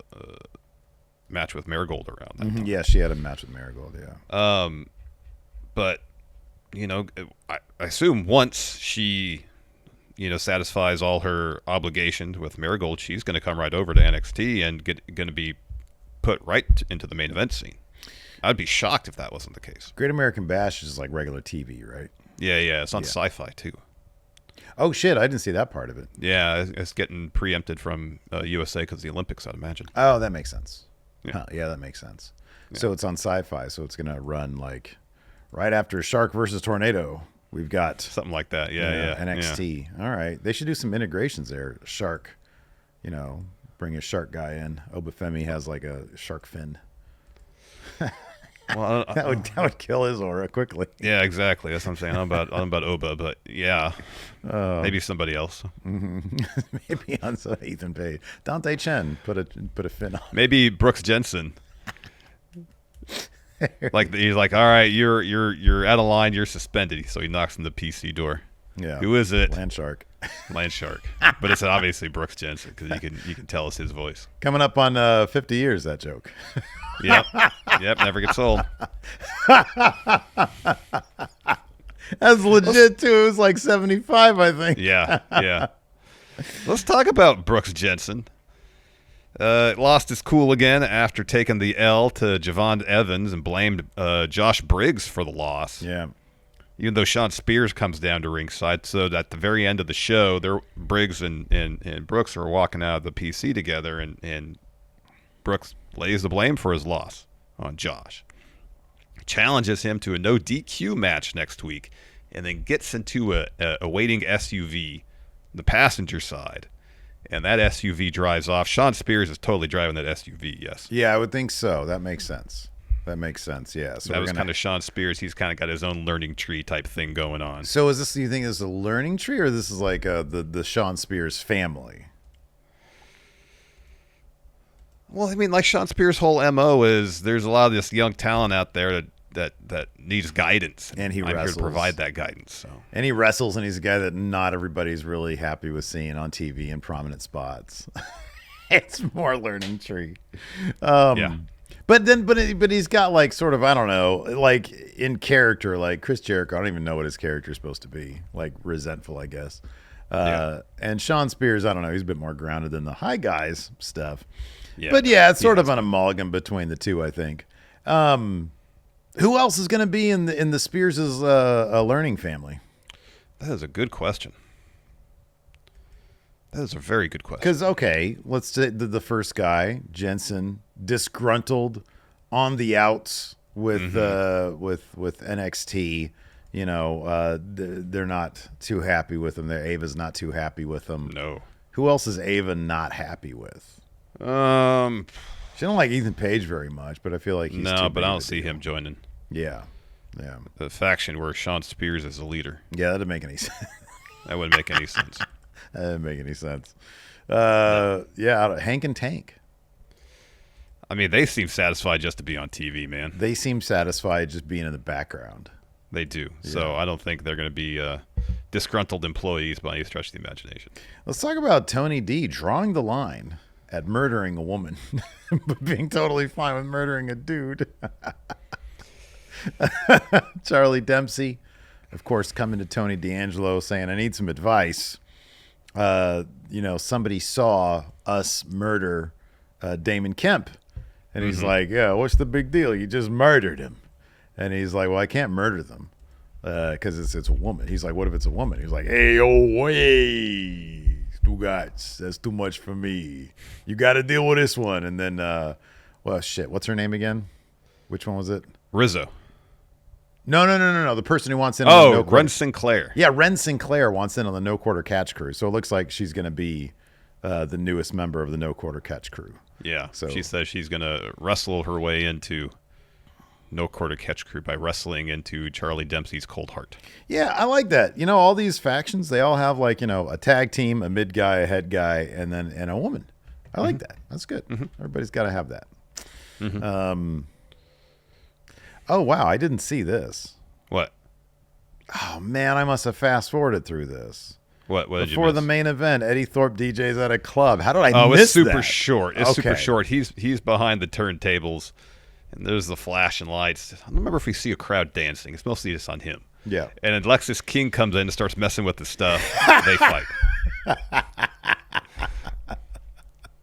match with Marigold around that time. Yeah, she had a match with Marigold. Yeah. But I assume once she satisfies all her obligations with Marigold, she's going to come right over to NXT and going to be put right into the main event scene. I'd be shocked if that wasn't the case. Great American Bash is like regular TV, right? Yeah. It's on Sci-Fi too. Oh shit! I didn't see that part of it. Yeah, it's getting preempted from USA because of the Olympics, I'd imagine. Oh, that makes sense. Yeah, that makes sense. Yeah. So it's on Sci-Fi, so it's gonna run like right after Shark versus Tornado. We've got something like that. Yeah. NXT. Yeah. All right, they should do some integrations there. Shark, bring a shark guy in. Obafemi has like a shark fin. Well, that would kill his aura quickly. Yeah, exactly. That's what I'm saying. I'm about Oba, but yeah, maybe somebody else. Mm-hmm. Maybe on Ethan Page, Dante Chen put a fin on. Maybe Brooks Jensen. Like he's like, all right, you're out of line. You're suspended. So he knocks on the PC door. Yeah. Who is it? Land Shark. But it's obviously Brooks Jensen because you can tell it's his voice. Coming up on 50 years, that joke. Yep, never gets old. That's legit too. It was like 75, I think. Yeah. Let's talk about Brooks Jensen. Lost his cool again after taking the L to Javon Evans and blamed Josh Briggs for the loss. Yeah. Even though Sean Spears comes down to ringside, so at the very end of the show, Briggs and Brooks are walking out of the PC together, and Brooks lays the blame for his loss on Josh. Challenges him to a no DQ match next week, and then gets into a waiting SUV, the passenger side, and that SUV drives off. Sean Spears is totally driving that SUV, yes. Yeah, I would think so. That makes sense, yeah. So that was kind of Sean Spears. He's kind of got his own learning tree type thing going on. So is this, do you think this is a learning tree, or this is like the Sean Spears family? Well, I mean, like Sean Spears' whole MO is there's a lot of this young talent out there that needs guidance. And I'm here to provide that guidance. So. And he wrestles, and he's a guy that not everybody's really happy with seeing on TV in prominent spots. It's more learning tree. Yeah. But he's got like sort of, I don't know, like in character, like Chris Jericho. I don't even know what his character is supposed to be. Like resentful, I guess. And Sean Spears, I don't know. He's a bit more grounded than the high guys stuff. Yeah. But yeah, it's sort of an amalgam between the two, I think. Who else is going to be in the Spears' learning family? That is a good question. That is a very good question. Because, okay, let's say the first guy, Jensen, disgruntled on the outs with NXT. They're not too happy with him. Ava's not too happy with him. No. Who else is Ava not happy with? She don't like Ethan Page very much, but I feel like he's no, but I don't see him joining. Yeah. The faction where Sean Spears is the leader. Yeah, that doesn't make any sense. That wouldn't make any sense. That doesn't make any sense. Yeah, Hank and Tank. I mean, they seem satisfied just to be on TV, man. They seem satisfied just being in the background. They do. Yeah. So I don't think they're going to be disgruntled employees by any stretch of the imagination. Let's talk about Tony D drawing the line at murdering a woman, but being totally fine with murdering a dude. Charlie Dempsey, of course, coming to Tony D'Angelo saying, I need some advice. Somebody saw us murder Damon Kemp. And he's like, yeah, what's the big deal? You just murdered him. And he's like, well, I can't murder them. because it's a woman. He's like, what if it's a woman? He's like, hey, oh, hey, Stugats, that's too much for me. You got to deal with this one. And then, well, shit, what's her name again? Which one was it? Rizzo. No. The person who wants in on the no quarter. Ren Sinclair. Yeah, Ren Sinclair wants in on the no quarter catch crew. So it looks like she's going to be the newest member of the no quarter catch crew. Yeah. So she says she's going to wrestle her way into no quarter catch crew by wrestling into Charlie Dempsey's Cold Heart. Yeah, I like that. You know, all these factions, they all have like, you know, a tag team, a mid guy, a head guy, and a woman. I like that. That's good. Everybody's got to have that. Oh, wow. I didn't see this. What? Oh, man. I must have fast forwarded through this. What did you miss? Before the main event, Eddie Thorpe DJs at a club. How did I miss that? Oh, it's super short. It's Okay. super short. He's behind the turntables, and there's the flashing lights. I don't remember if we see a crowd dancing. It's mostly just on him. Yeah. And then Lexus King comes in and starts messing with the stuff. They fight.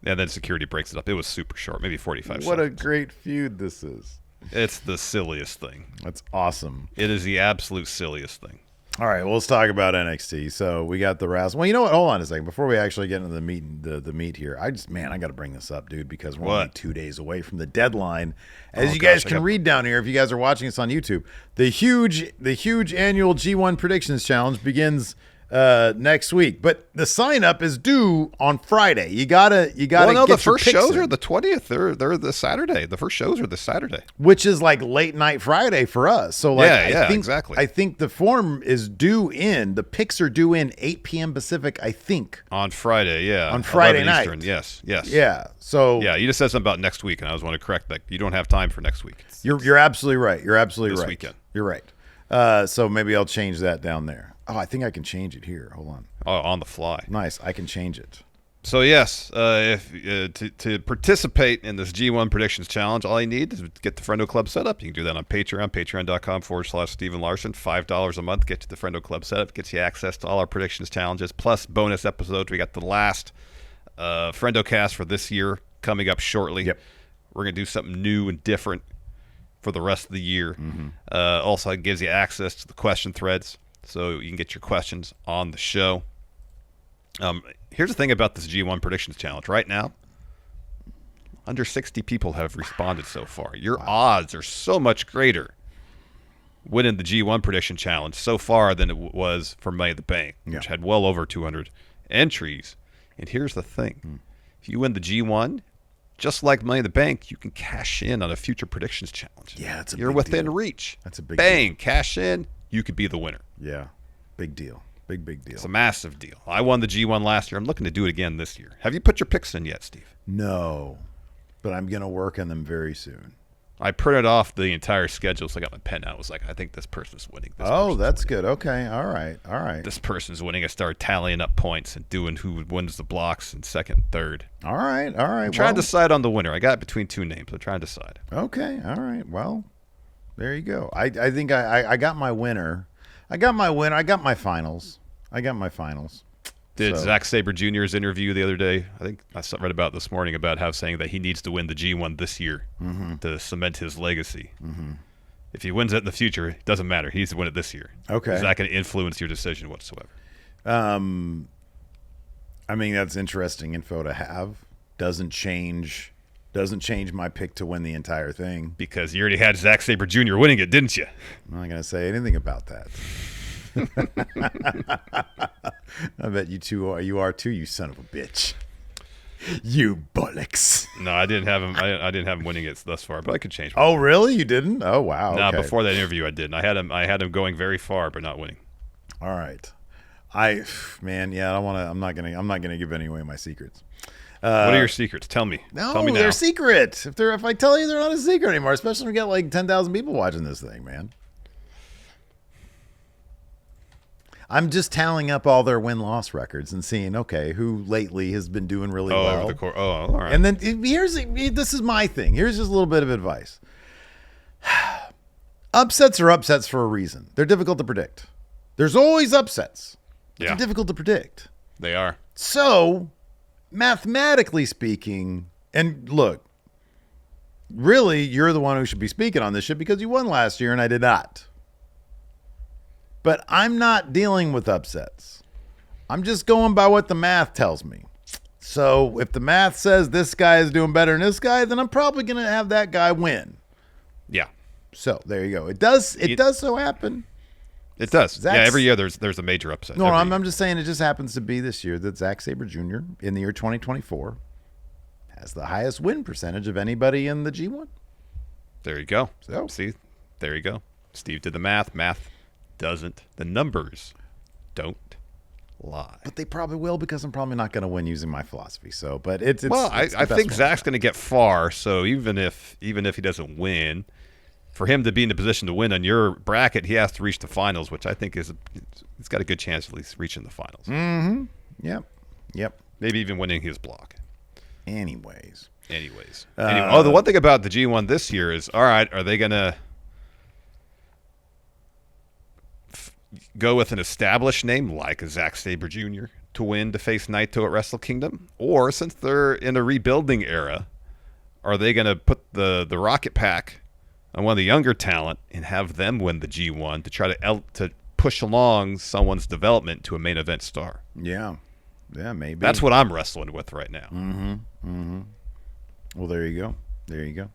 And then security breaks it up. It was super short, maybe 45 What a seconds. great feud this is. It's the silliest thing. That's awesome. It is the absolute silliest thing. All right, well, let's talk about NXT. So we got the Rouse. Well, you know what? Hold on a second. Before we actually get into the meat here, I got to bring this up, dude, because we're only 2 days away from the deadline. As you guys can read down here, if you guys are watching us on YouTube, the huge annual G1 Predictions Challenge begins next week, but the sign up is due on Friday. You gotta Well, no, get the first your picks shows in, are the 20th. They're the Saturday. The first shows are the Saturday. which is like late night Friday for us. So like, exactly. I think the form is due in. The picks are due in 8 p.m. Pacific. I think On Friday, yeah. On Friday 11 night. Eastern, yes. Yeah. So Yeah, you just said something about next week, and I was want to correct that. You don't have time for next week. You're absolutely right. You're absolutely This right. weekend. You're right. So maybe I'll change that down there. Oh, I think I can change it here. Hold on. Oh, on the fly. Nice. I can change it. So yes, if to participate in this G1 Predictions Challenge, all you need is get the Friendo Club set up. You can do that on Patreon, patreon.com/Steven Larson. $5 a month gets you the Friendo Club set up, gets you access to all our predictions challenges, plus bonus episodes. We got the last Friendo cast for this year coming up shortly. Yep. We're going to do something new and different for the rest of the year. Also, it gives you access to the question threads, so you can get your questions on the show. Here's the thing about this G1 Predictions Challenge. Right now, under 60 people have responded so far. Your odds are so much greater winning the G1 Prediction Challenge so far than it was for Money in the Bank, which had well over 200 entries. And here's the thing. If you win the G1, just like Money in the Bank, you can cash in on a future predictions challenge. Yeah, that's a You're big within deal. reach. That's a big Bang, cash in, you could be the winner. Yeah. Big deal. Big deal. It's a massive deal. I won the G1 last year. I'm looking to do it again this year. Have you put your picks in yet, Steve? No, but I'm going to work on them very soon. I printed off the entire schedule, so I got my pen out. I was like, I think this person's winning. That's good. Okay. All right. This person's winning. I started tallying up points and doing who wins the blocks in second and third. All right. I'm trying to decide on the winner. I got between two names. I'm trying to decide. Okay. All right. Well, there you go. I think I got my winner. I got my finals. Did So- Zack Sabre Jr.'s interview the other day? I think I read about this morning about how saying that he needs to win the G1 this year to cement his legacy. If he wins it in the future, it doesn't matter. He needs to win it this year. Okay. Is that going to influence your decision whatsoever? I mean, that's interesting info to have. Doesn't change my pick to win the entire thing. Because you already had Zack Sabre Jr. winning it, didn't you? I'm not going to say anything about that. I bet you are too, you son of a bitch. You bullocks. No, I didn't have him. I didn't have him winning it thus far, but I could change. Oh, really? You didn't? Oh, wow. No, Okay. before that interview, I didn't. I had him going very far, but not winning. All right. I don't want to. I'm not gonna give any away my secrets. What are your secrets? Tell me. No, Tell me now. they're secret. If I tell you, they're not a secret anymore. Especially when we got like 10,000 people watching this thing, man. I'm just tallying up all their win-loss records and seeing, okay, who lately has been doing really well. all right. And then this is my thing. Here's just a little bit of advice. Upsets are upsets for a reason. They're difficult to predict. There's always upsets. But Yeah. They're difficult to predict. They are. So, mathematically speaking, and look, really, you're the one who should be speaking on this shit because you won last year and I did not. But I'm not dealing with upsets. I'm just going by what the math tells me. So if the math says this guy is doing better than this guy, then I'm probably going to have that guy win. Yeah. So there you go. It does so happen. It does. Yeah, every year there's a major upset. No, I'm just saying it just happens to be this year that Zack Sabre Jr. in the year 2024 has the highest win percentage of anybody in the G1. There you go. So see, there you go. Steve did the math. Math doesn't. The numbers don't lie. But they probably will because I'm probably not going to win using my philosophy. So, but it's I think Zach's going to get far. So even if he doesn't win, for him to be in the position to win on your bracket, he has to reach the finals, which I think he's got a good chance of at least reaching the finals. Mm-hmm. Yep. Maybe even winning his block. Anyways. Anyway. The one thing about the G1 this year is, all right, are they going to go with an established name like a Zack Sabre Jr. to win to face Naito at Wrestle Kingdom? Or since they're in a rebuilding era, are they going to put the Rocket Pack on one of the younger talent and have them win the G1 to try to push along someone's development to a main event star? Yeah, maybe. That's what I'm wrestling with right now. Mm-hmm. Well, there you go.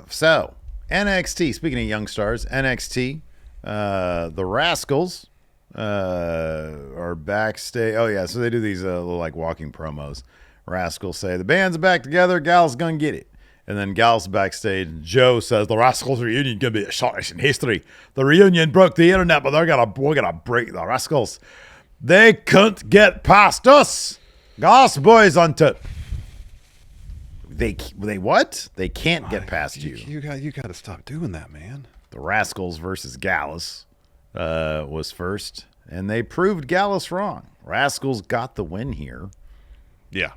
So NXT. Speaking of young stars, NXT. The Rascals are backstage. Oh yeah, so they do these little like walking promos. Rascals say the band's back together. Gal's gonna get it. And then Gal's backstage. Joe says the Rascals reunion gonna be the shortest in history. The reunion broke the internet, but we're gonna break the Rascals. They couldn't get past us. Gas boys on top. They what? They can't get past you. You got to stop doing that, man. The Rascals versus Gallus was first, and they proved Gallus wrong. Rascals got the win here. Yeah,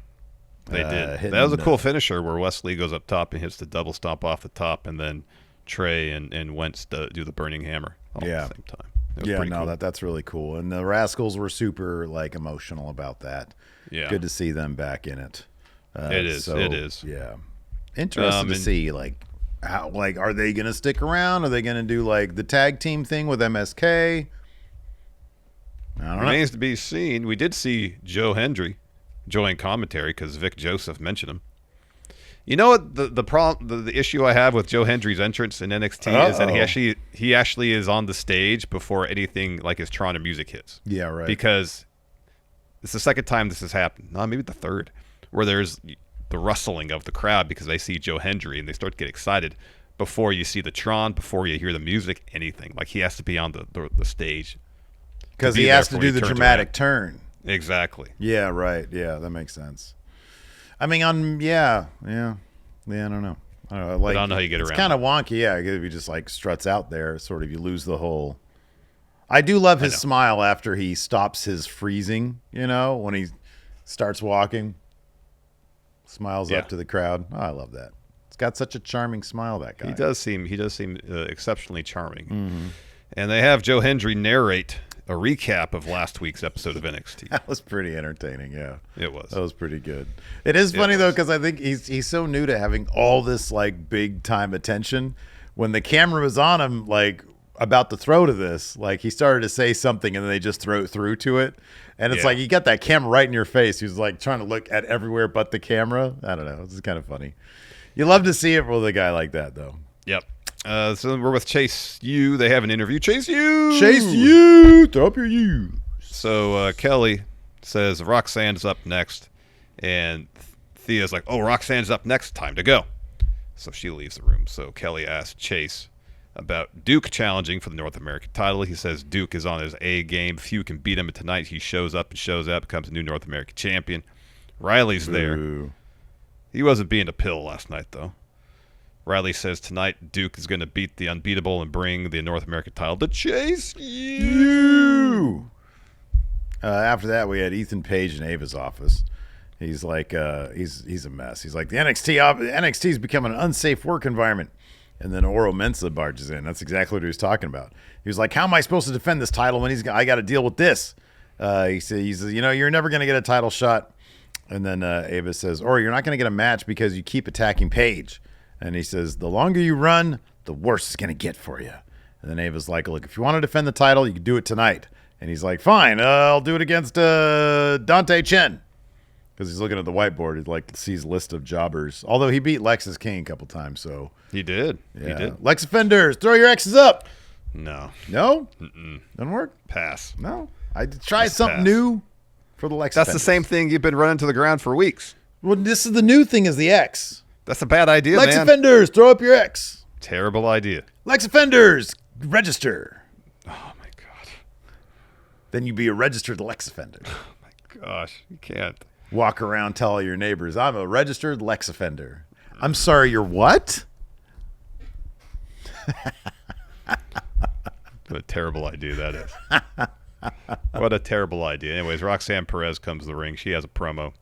they did. That was a cool finisher where Wesley goes up top and hits the double stomp off the top, and then Trey and Wentz do the burning hammer all at the same time. Yeah, cool. That's really cool. And the Rascals were super emotional about that. Yeah, good to see them back in it. It is. Yeah, interesting to see how are they going to stick around? Are they going to do the tag team thing with MSK? I don't know. Remains to be seen. We did see Joe Hendry join commentary because Vic Joseph mentioned him. You know what the problem, the issue I have with Joe Hendry's entrance in NXT is that he actually is on the stage before anything like his Toronto music hits. Yeah, right. Because it's the second time this has happened. No, maybe the third, where there's the rustling of the crowd because they see Joe Hendry and they start to get excited before you see the Tron, before you hear the music, anything. Like he has to be on the stage. Because he has to do the dramatic turn. Exactly. Yeah, right. Yeah, that makes sense. I mean, I don't know. I don't know. I don't know how you get around. It's kind of wonky, yeah. If he just struts out there, sort of you lose the whole. I do love his smile after he stops his freezing. When he starts walking, smiles up to the crowd. Oh, I love that. It's got such a charming smile. That guy. He does seem exceptionally charming. Mm-hmm. And they have Joe Hendry narrate a recap of last week's episode of NXT. That was pretty entertaining, yeah. It was. That was pretty good. It is funny, though, because I think he's so new to having all this, big-time attention. When the camera was on him, about to throw to this, he started to say something, and then they just throw through to it. And it's you got that camera right in your face. He was, trying to look at everywhere but the camera. I don't know. It's kind of funny. You love to see it with a guy like that, though. Yep. So we're with Chase U. They have an interview. Chase U. Throw up your U. So Kelly says Roxanne's up next. And Thea's like, oh, Roxanne's up next. Time to go. So she leaves the room. So Kelly asks Chase about Duke challenging for the North American title. He says Duke is on his A game. Few can beat him. And tonight he shows up, becomes a new North American champion. Riley's there. He wasn't being a pill last night, though. Riley says tonight Duke is going to beat the unbeatable and bring the North American title to Chase U. After that, we had Ethan Page in Ava's office. He's he's a mess. He's like, the NXT's becoming an unsafe work environment. And then Oro Mensah barges in. That's exactly what he was talking about. He was like, how am I supposed to defend this title when I got to deal with this? He says, you're never going to get a title shot. And then Ava says, or you're not going to get a match because you keep attacking Page. And he says, the longer you run, the worse it's going to get for you. And then Ava's like, look, if you want to defend the title, you can do it tonight. And he's like, fine, I'll do it against Dante Chen. Because he's looking at the whiteboard. He like sees a list of jobbers. Although he beat Lexus King a couple times. So He did. yeah. He did. Lex offenders, throw your X's up. No. No? Mm-mm. Doesn't work? Pass. No. I tried Just something pass. new for the Lex That's offenders. the same thing you've been running to the ground for weeks. Well, this is the new thing is the X. That's a bad idea, Lex man. offenders, throw up your X. Terrible idea. Lex offenders, register. Oh, my God. Then you be a registered Lex offender. Oh, my gosh. You can't. Walk around, tell all your neighbors, I'm a registered Lex offender. I'm sorry, you're what? What a terrible idea that is. What a terrible idea. Anyways, Roxanne Perez comes to the ring. She has a promo.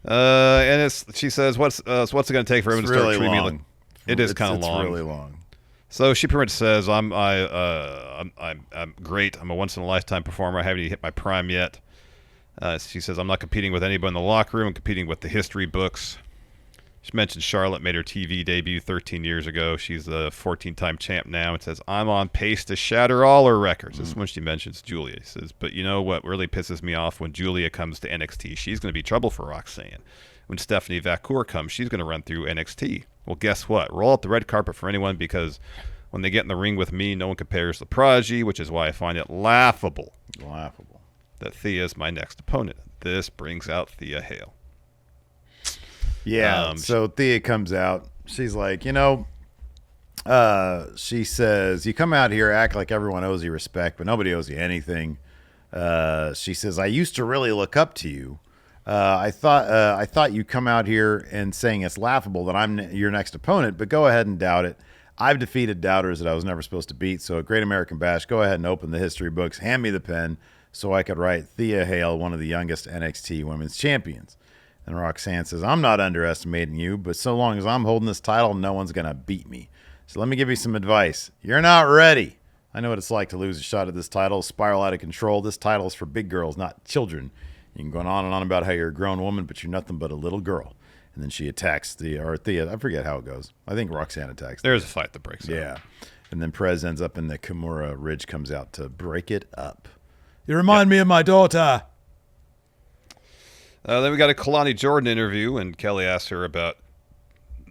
And she says, what's it going to take for everyone to start treating me like... It is kind of long. It's really long. So she pretty much says, I'm great. I'm a once-in-a-lifetime performer. I haven't even hit my prime yet. She says, I'm not competing with anybody in the locker room. I'm competing with the history books. She mentioned Charlotte made her TV debut 13 years ago. She's a 14-time champ now. It says, I'm on pace to shatter all her records. This is when she mentions Julia. She says, but you know what really pisses me off? When Julia comes to NXT, she's going to be trouble for Roxanne. When Stephanie Vacour comes, she's going to run through NXT. Well, guess what? Roll out the red carpet for anyone, because when they get in the ring with me, no one compares to Prodigy, which is why I find it laughable that Thea is my next opponent. This brings out Thea Hale. Yeah, so Thea comes out. She's like, she says, you come out here, act like everyone owes you respect, but nobody owes you anything. She says, I used to really look up to you. I thought you come out here and saying it's laughable that I'm your next opponent, but go ahead and doubt it. I've defeated doubters that I was never supposed to beat, so at Great American Bash, go ahead and open the history books, hand me the pen, so I could write Thea Hale, one of the youngest NXT women's champions. And Roxanne says, I'm not underestimating you, but so long as I'm holding this title, no one's going to beat me. So let me give you some advice. You're not ready. I know what it's like to lose a shot at this title, spiral out of control. This title is for big girls, not children. You can go on and on about how you're a grown woman, but you're nothing but a little girl. And then she attacks Thea. I forget how it goes. I think Roxanne attacks There's a fight that breaks out. Yeah. And then Perez ends up in the Kimura. Ridge comes out to break it up. You remind me of my daughter. Then we got a Kalani Jordan interview, and Kelly asked her about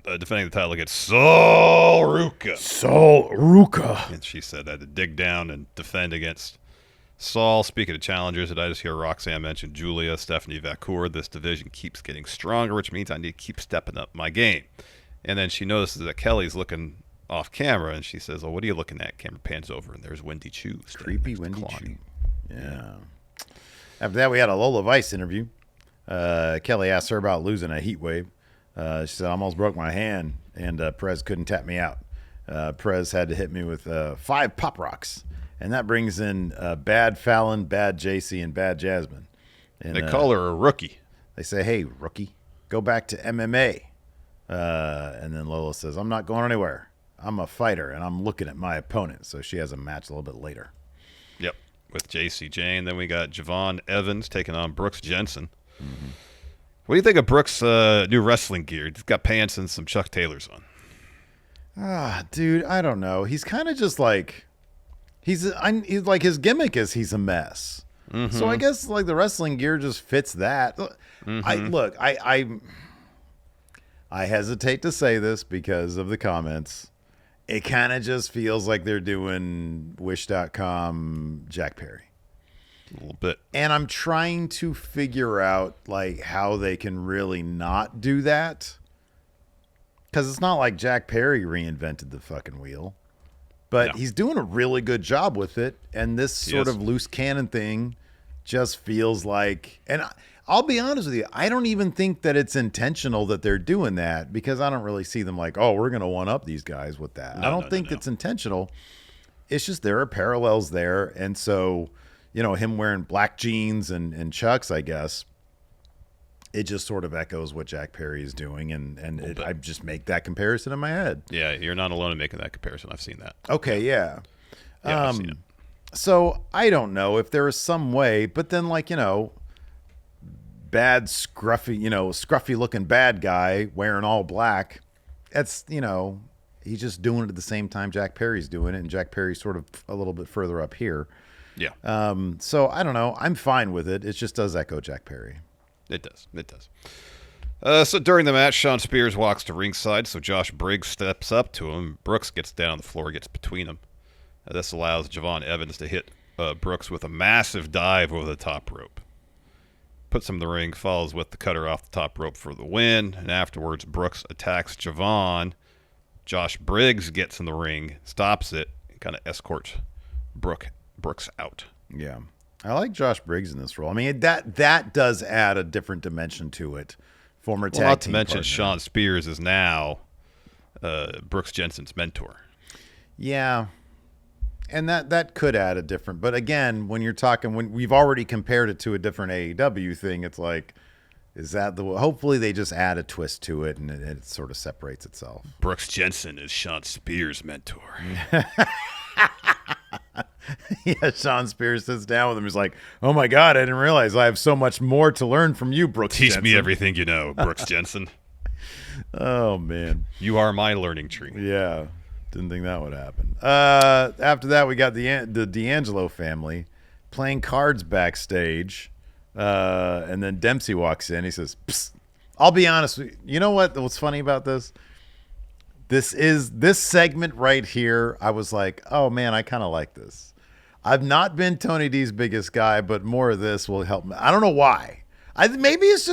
defending the title against Sol Ruca. Sol Ruca. And she said I had to dig down and defend against Saul. Speaking of challengers, did I just hear Roxanne mention Julia, Stephanie Vacour? This division keeps getting stronger, which means I need to keep stepping up my game. And then she notices that Kelly's looking off camera, and she says, "Oh, what are you looking at?" Camera pans over, and there's Wendy Chu. Creepy Wendy Chu. Yeah. After that, we had a Lola Vice interview. Kelly asked her about losing a heat wave. She said, I almost broke my hand, and Perez couldn't tap me out. Perez had to hit me with 5 pop rocks. And that brings in Bad Fallon, Bad JC, and Bad Jasmine. And, they call her a rookie. They say, hey, rookie, go back to MMA. And then Lola says, I'm not going anywhere. I'm a fighter, and I'm looking at my opponent. So she has a match a little bit later. Yep, with JC Jane. Then we got Javon Evans taking on Brooks Jensen. Mm-hmm. What do you think of Brooks' new wrestling gear? He's got pants and some Chuck Taylors on. Dude, I don't know. He's kind of just like... He's like, his gimmick is he's a mess. Mm-hmm. So I guess like the wrestling gear just fits that. Mm-hmm. I hesitate to say this because of the comments. It kind of just feels like they're doing Wish.com Jack Perry. A little bit. And I'm trying to figure out like how they can really not do that. Because it's not like Jack Perry reinvented the fucking wheel. But he's doing a really good job with it. And this sort of loose cannon thing just feels like... And I'll be honest with you, I don't even think that it's intentional that they're doing that, because I don't really see them like, oh, we're going to one-up these guys with that. I don't think it's intentional. It's just there are parallels there. And so, him wearing black jeans and Chucks, I guess, it just sort of echoes what Jack Perry is doing, and I just make that comparison in my head. Yeah, you're not alone in making that comparison. I've seen that. Okay, yeah. I've seen it. So I don't know if there is some way, but then bad, scruffy looking bad guy wearing all black, that's, He's just doing it at the same time Jack Perry's doing it, and Jack Perry's sort of a little bit further up here. Yeah. So I don't know. I'm fine with it. It just does echo Jack Perry. It does. So during the match, Sean Spears walks to ringside, so Josh Briggs steps up to him. Brooks gets down on the floor, gets between them. This allows Javon Evans to hit Brooks with a massive dive over the top rope. Puts him in the ring, follows with the cutter off the top rope for the win, and afterwards Brooks attacks Javon. Josh Briggs gets in the ring, stops it, and kind of escorts Brooks out. Yeah. I like Josh Briggs in this role. I mean, that does add a different dimension to it. Former tag not team to mention partner. Sean Spears is now Brooks Jensen's mentor. Yeah. And that could add a different, but again, when we've already compared it to a different AEW thing, it's like, is that hopefully they just add a twist to it and it sort of separates itself. Brooks Jensen is Sean Spears' mentor. Yeah, Sean Spears sits down with him. He's like, "Oh my God, I didn't realize I have so much more to learn from you, Brooks Teach Jensen." me everything you know, Brooks Jensen. Oh, man. You are my learning tree. Yeah, didn't think that would happen. After that, we got the D'Angelo family playing cards backstage, and then Dempsey walks in. He says, "Psst." I'll be honest with you. You know what's funny about this? This segment right here, I was like, oh, man, I kind of like this. I've not been Tony D's biggest guy, but more of this will help me. I don't know why. Maybe it's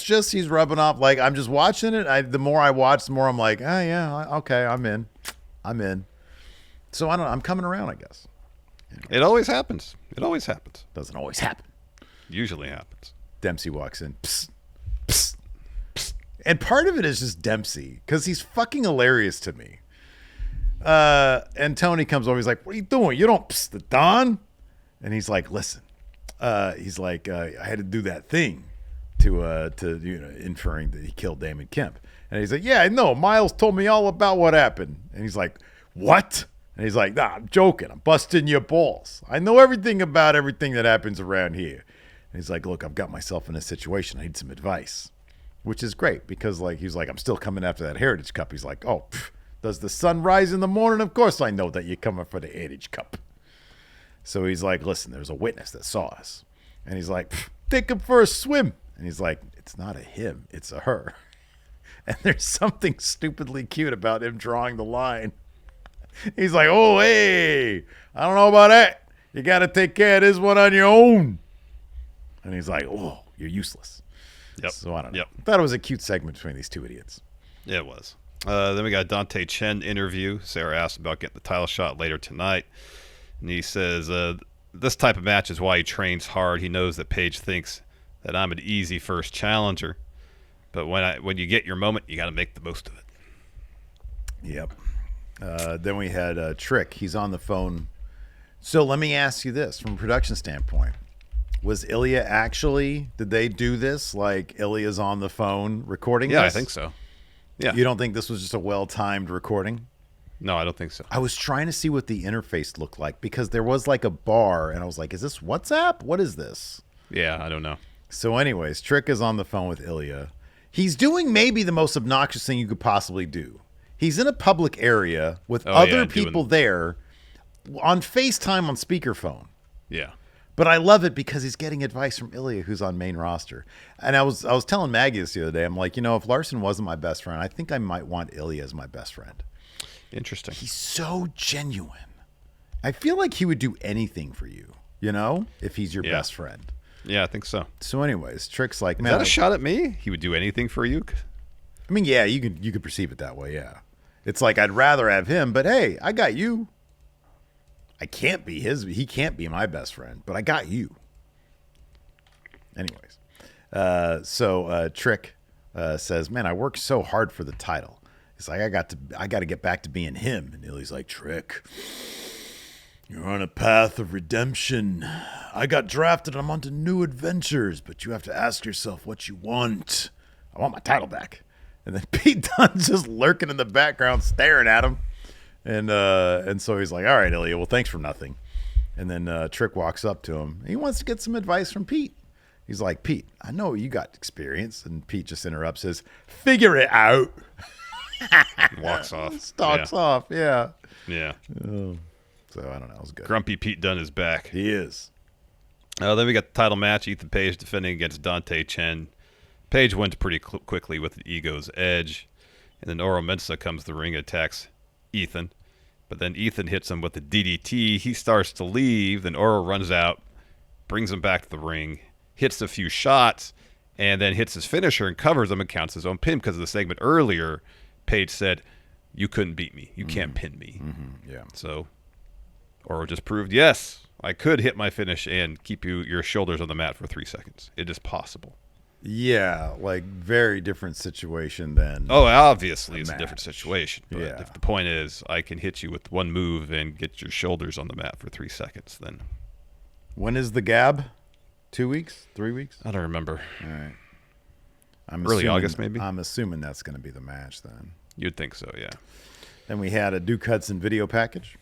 just he's rubbing off. Like, I'm just watching it. The more I watch, the more I'm like, oh, yeah, okay, I'm in. So I don't know. I'm coming around, I guess. It always happens. Doesn't always happen. Usually happens. Dempsey walks in. Psst, psst, psst. And part of it is just Dempsey, because he's fucking hilarious to me. And Tony comes over. He's like, "What are you doing? You don't psst the Don." And he's like, "Listen." He's like, "I had to do that thing to inferring that he killed Damon Kemp." And he's like, "Yeah, I know. Miles told me all about what happened." And he's like, "What?" And he's like, "Nah, I'm joking. I'm busting your balls. I know everything about everything that happens around here." And he's like, "Look, I've got myself in a situation. I need some advice." Which is great because, like, he's like, "I'm still coming after that Heritage Cup." He's like, "Oh, does the sun rise in the morning? Of course I know that you're coming for the Heritage Cup." So he's like, "Listen, there's a witness that saw us." And he's like, "Take him for a swim." And he's like, "It's not a him, it's a her." And there's something stupidly cute about him drawing the line. He's like, "Oh, hey, I don't know about that. You got to take care of this one on your own." And he's like, "Oh, you're useless." Yep. So I don't know. Yep. I thought it was a cute segment between these two idiots. It was. Then we got Dante Chen interview. Sarah asked about getting the title shot later tonight. And he says, this type of match is why he trains hard. He knows that Paige thinks that I'm an easy first challenger. But when you get your moment, you got to make the most of it. Yep. Then we had Trick. He's on the phone. So let me ask you this from a production standpoint. Was Ilya did they do this? Like Ilya's on the phone recording this? Yeah, I think so. Yeah. You don't think this was just a well-timed recording? No, I don't think so. I was trying to see what the interface looked like because there was like a bar and I was like, is this WhatsApp? What is this? Yeah, I don't know. So anyways, Trick is on the phone with Ilya. He's doing maybe the most obnoxious thing you could possibly do. He's in a public area with other people there on FaceTime on speakerphone. Yeah. But I love it because he's getting advice from Ilya, who's on main roster. And I was telling Maggie this the other day. I'm like, if Larson wasn't my best friend, I think I might want Ilya as my best friend. Interesting. He's so genuine. I feel like he would do anything for you, if he's your best friend. Yeah, I think so. So anyways, Trick's like, man. Is that a shot at me? He would do anything for you? I mean, yeah, you could perceive it that way, yeah. It's like, I'd rather have him, but hey, I got you. He can't be my best friend, but I got you. Anyways. So Trick says, "Man, I worked so hard for the title." He's like, I got to get back to being him. And Ilya's like, "Trick, you're on a path of redemption. I got drafted and I'm on to new adventures, but you have to ask yourself what you want." "I want my title back." And then Pete Dunne's just lurking in the background staring at him. And so he's like, "All right, Ilya, well, thanks for nothing." And then Trick walks up to him. He wants to get some advice from Pete. He's like, "Pete, I know you got experience." And Pete just interrupts, says, "Figure it out." Walks off. Stalks off. Yeah. Yeah. Oh. So I don't know. It was good. Grumpy Pete Dunne is back. He is. Then we got the title match. Ethan Page defending against Dante Chen. Page wins pretty quickly with an ego's edge. And then Oro Mensah comes to the ring and attacks Ethan. But then Ethan hits him with the DDT. He starts to leave. Then Oro runs out, brings him back to the ring, hits a few shots, and then hits his finisher and covers him and counts his own pin because of the segment earlier. Page said, "You couldn't beat me. You can't pin me." Mm-hmm. Yeah. So Oro just proved, yes, I could hit my finish and keep your shoulders on the mat for 3 seconds. It is possible. Yeah, like very different situation than. Oh, obviously it's match. a different situation. But Yeah. if the point is I can hit you with one move and get your shoulders on the mat for 3 seconds, then When is the Gab? 2 weeks? 3 weeks? I don't remember. All right. I'm Early assuming- August, maybe? I'm assuming that's going to be the match then. You'd think so, yeah. Then we had a Duke Hudson video package.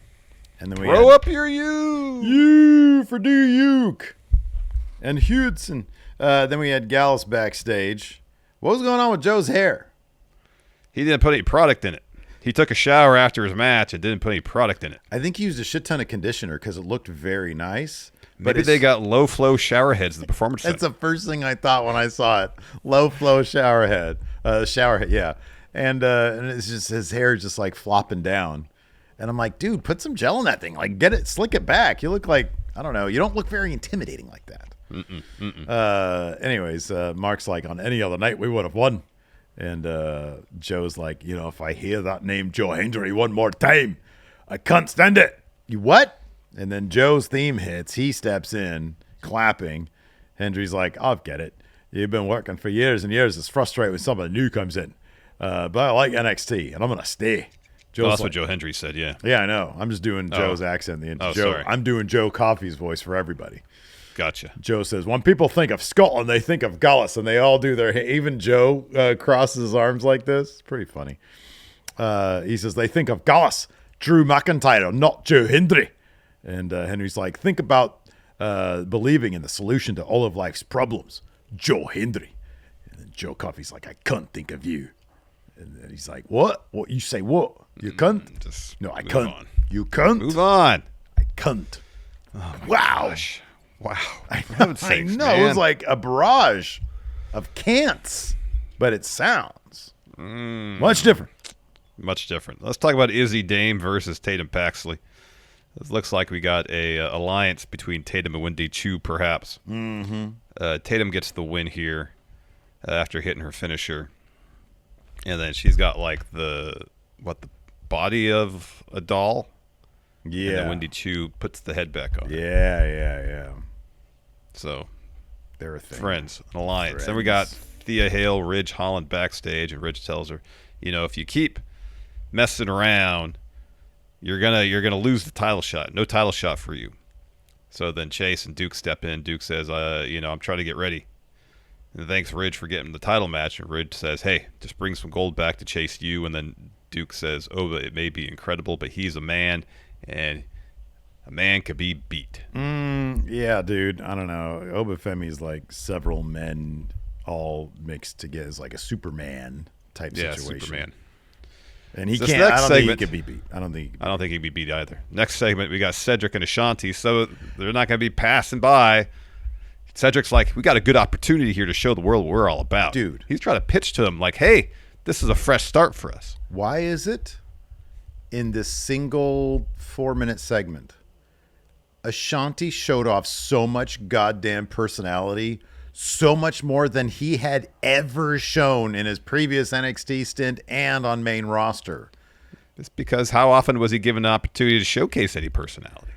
And then we Throw had up your you. You for Duke and Hudson. Then we had Gallus backstage. What was going on with Joe's hair? He didn't put any product in it. He took a shower after his match and didn't put any product in it. I think he used a shit ton of conditioner because it looked very nice. Maybe they got low flow shower heads at the performance That's center. the first thing I thought when I saw it. Low flow shower head, yeah. And it's just his hair is just like flopping down. And I'm like, dude, put some gel in that thing. Like, get it, slick it back. You look like, I don't know. You don't look very intimidating like that. Anyways, Mark's like, on any other night, we would have won. And Joe's like, if I hear that name, Joe Hendry, one more time, I can't stand it. You what? And then Joe's theme hits. He steps in, clapping. Hendry's like, I'll get it. You've been working for years and years. It's frustrating when somebody new comes in. But I like NXT, and I'm going to stay. Well, that's what Joe Hendry said, yeah. Yeah, I know. I'm just doing Joe's accent. Sorry. I'm doing Joe Coffey's voice for everybody. Gotcha. Joe says, when people think of Scotland, they think of Gallus, and they all do even Joe crosses his arms like this. It's pretty funny. He says, they think of Gallus, Drew McIntyre, not Joe Hendry. And Henry's like, think about believing in the solution to all of life's problems, Joe Hendry. And then Joe Coffey's like, I can't think of you. And then he's like, what? What? You say what? You cunt? No, I can't. on. You cunt? Move on. I cunt. Oh Wow. Gosh. Wow. I Heaven's sakes, know. man. It was like a barrage of can'ts, but it sounds much different. Much different. Let's talk about Izzy Dame versus Tatum Paxley. It looks like we got a alliance between Tatum and Wendy Chu, perhaps. Mm-hmm. Tatum gets the win here after hitting her finisher. And then she's got like the body of a doll. Yeah. And then Wendy Chu puts the head back on. Yeah. So They're a thing. friends, an alliance. Then we got Thea Hale, Ridge Holland backstage, and Ridge tells her, if you keep messing around, you're gonna lose the title shot. No title shot for you. So then Chase and Duke step in. Duke says, I'm trying to get ready. And thanks Ridge for getting the title match. And Ridge says, hey, just bring some gold back to chase you. And then Duke says, it may be incredible, but he's a man, and a man could be beat. Yeah, dude. I don't know. Obafemi's like several men all mixed together. It's like a Superman type situation. Superman. And he This can't. next I don't think he segment- could be beat. I don't think. I don't think he'd be beat either. Next segment, we got Cedric and Ashanti, so they're not going to be passing by. Cedric's like, we got a good opportunity here to show the world what we're all about. Dude. He's trying to pitch to them like, hey, this is a fresh start for us. Why is it in this single 4-minute segment, Ashanti showed off so much goddamn personality, so much more than he had ever shown in his previous NXT stint and on main roster? It's because how often was he given an opportunity to showcase any personality?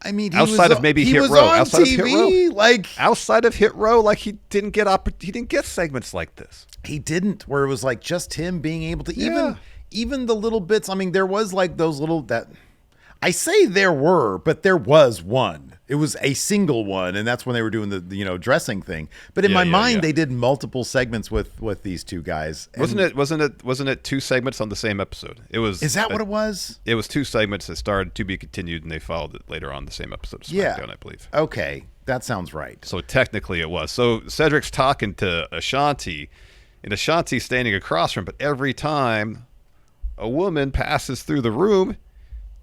I mean, Outside of maybe he Hit was Row. on Outside of Hit TV, Row. like Outside of Hit Row, like he didn't get segments like this. he didn't. Where it was like just him being able to Yeah. even the little bits. I mean, there was like those little that I say there were, but there was one. It was a single one, and that's when they were doing the dressing thing. But in my mind, they did multiple segments with these two guys. Wasn't it 2 segments on the same episode? It was. Is that what it was? It was 2 segments that started to be continued, and they followed it later on the same episode of SmackDown, I believe. Okay, that sounds right. So technically it was. So Cedric's talking to Ashanti, and Ashanti's standing across from him. But every time a woman passes through the room,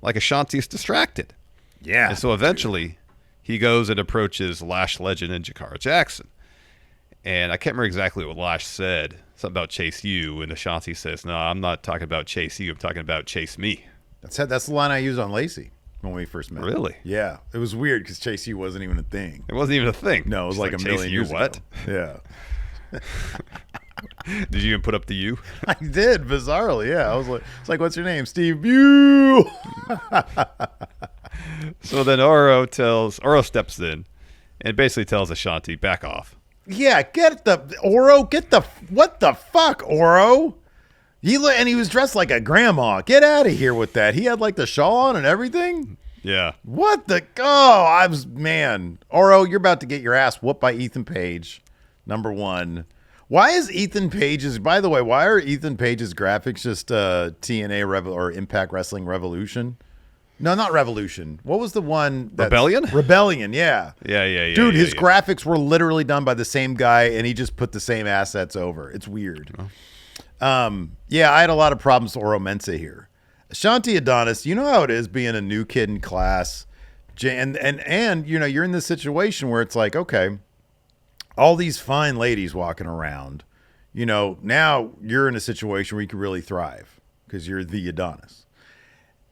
like Ashanti's distracted. Yeah. And so eventually he goes and approaches Lash legend and Jakara Jackson. And I can't remember exactly what Lash said. Something about Chase U. And Ashanti says, no, I'm not talking about Chase U. I'm talking about Chase me. That's the line I used on Lacey when we first met. Really? Yeah. It was weird because Chase U wasn't even a thing. It wasn't even a thing. No, it was like a million Chase years U what? ago. Yeah. Did you even put up the U? I did, bizarrely. Yeah. I was like, it's like, what's your name? Steve Bu. So then Oro steps in and basically tells Ashanti, back off. Yeah, what the fuck, Oro? And he was dressed like a grandma. Get out of here with that. He had like the shawl on and everything. Yeah. What the? Oro, you're about to get your ass whooped by Ethan Page. Number one. Why are Ethan Page's graphics just TNA or Impact Wrestling Revolution? No, not Revolution. What was the one? Rebellion? Rebellion, yeah. Yeah. Dude, his graphics were literally done by the same guy, and he just put the same assets over. It's weird. Oh. I had a lot of problems with Oro Mensah here. Ashanti Adonis, you know how it is being a new kid in class. And you know, you're in this situation where it's like, okay, all these fine ladies walking around, you know, now you're in a situation where you can really thrive because you're the Adonis.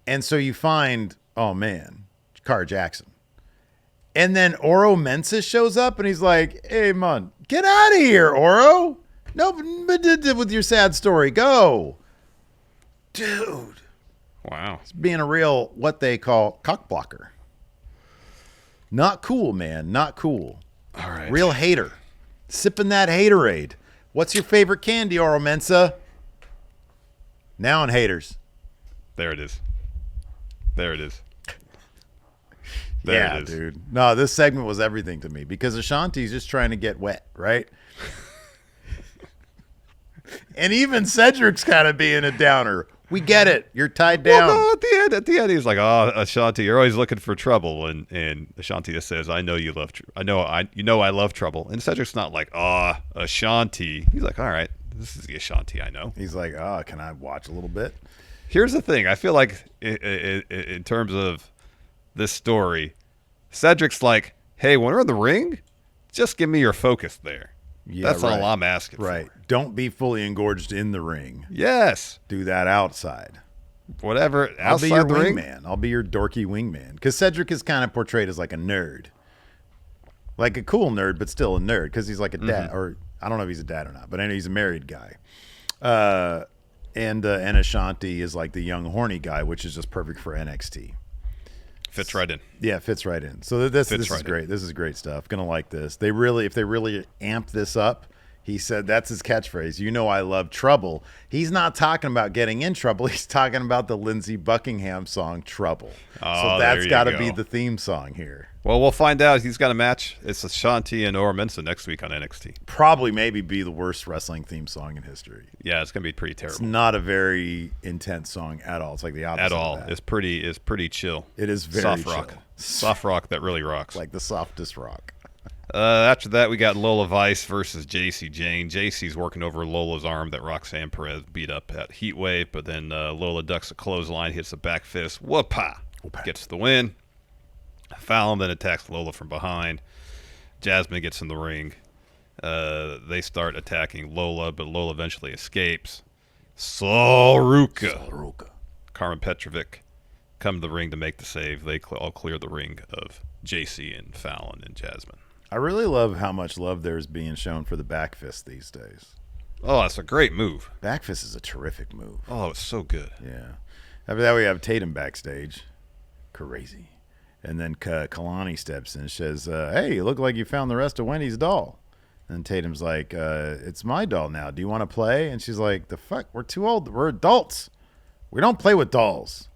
And so you find, oh man, Jakara Jackson. And then Oro Mensah shows up and he's like, hey, man, get out of here, Oro. No, but with your sad story, go. Dude. Wow. It's being a real, what they call, cock blocker. Not cool, man. Not cool. All right. Real hater. Sipping that haterade. What's your favorite candy, Oro Mensah? Now on haters. There it is. Yeah, dude. No, this segment was everything to me because Ashanti's just trying to get wet, right? And even Cedric's kind of being a downer. We get it. You're tied down. Well, no, at the end, he's like, "Oh, Ashanti, you're always looking for trouble," and Ashanti just says, "I know you love. I love trouble." And Cedric's not like, "Oh, Ashanti." He's like, "All right, this is the Ashanti I know." He's like, "Oh, can I watch a little bit?" Here's the thing. I feel like in terms of this story, Cedric's like, hey, when we're in the ring, just give me your focus there. Yeah, that's all I'm asking for. Right. Don't be fully engorged in the ring. Yes. Do that outside. Whatever. I'll be your wingman. Man. I'll be your dorky wingman. Because Cedric is kind of portrayed as like a nerd. Like a cool nerd, but still a nerd. Because he's like a dad. Or I don't know if he's a dad or not. But anyway, he's a married guy. And Ashanti is like the young horny guy, which is just perfect for NXT. Fits right in. Yeah, fits right in. So this is great. This is great stuff. Gonna like this. If they really amp this up, he said that's his catchphrase. You know I love trouble. He's not talking about getting in trouble. He's talking about the Lindsey Buckingham song Trouble. Oh, so that's got to be the theme song here. Well, we'll find out. He's got a match. It's Ashanti and Oro Mensah next week on NXT. Probably maybe be the worst wrestling theme song in history. Yeah, it's going to be pretty terrible. It's not a very intense song at all. It's like the opposite at all. Of that. It's pretty chill. It is very soft chill. rock. Soft rock that really rocks. Like the softest rock. After that, we got Lola Vice versus JC Jane. JC's working over Lola's arm that Roxanne Perez beat up at Heatwave, but then Lola ducks a clothesline, hits a back fist, whoop-ha, gets the win. Fallon then attacks Lola from behind. Jasmine gets in the ring. They start attacking Lola, but Lola eventually escapes. Soruka. Carmen Petrovic come to the ring to make the save. They all clear the ring of JC and Fallon and Jasmine. I really love how much love there's being shown for the back fist these days. Oh, that's a great move. Back fist is a terrific move. Oh, it's so good. Yeah. After that, we have Tatum backstage. Crazy. And then Kalani steps in and says, hey, you look like you found the rest of Wendy's doll. And Tatum's like, it's my doll now. Do you want to play? And she's like, the fuck? We're too old. We're adults. We don't play with dolls.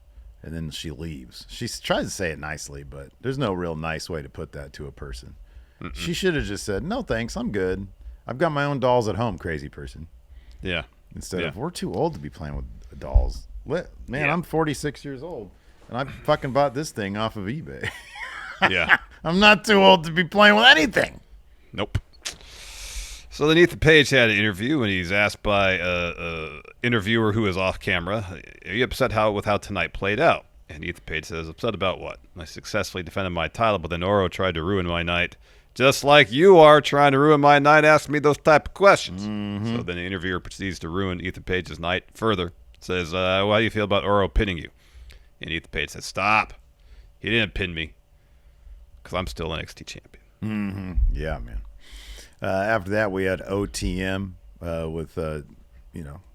And then she leaves. She tries to say it nicely, but there's no real nice way to put that to a person. Mm-mm. She should have just said, no, thanks. I'm good. I've got my own dolls at home, crazy person. Yeah. Instead of, we're too old to be playing with dolls. Man, I'm 46 years old. And I fucking bought this thing off of eBay. Yeah. I'm not too old to be playing with anything. Nope. So then Ethan Page had an interview, and he's asked by a interviewer who is off camera, "Are you upset with how tonight played out?" And Ethan Page says, "Upset about what? I successfully defended my title, but then Oro tried to ruin my night, just like you are trying to ruin my night. Asking me those type of questions." Mm-hmm. So then the interviewer proceeds to ruin Ethan Page's night further. Says, "How do you feel about Oro pinning you?" And Ethan Page says, "Stop. He didn't pin me, because I'm still NXT champion." Mm-hmm. Yeah, man. After that, we had OTM with,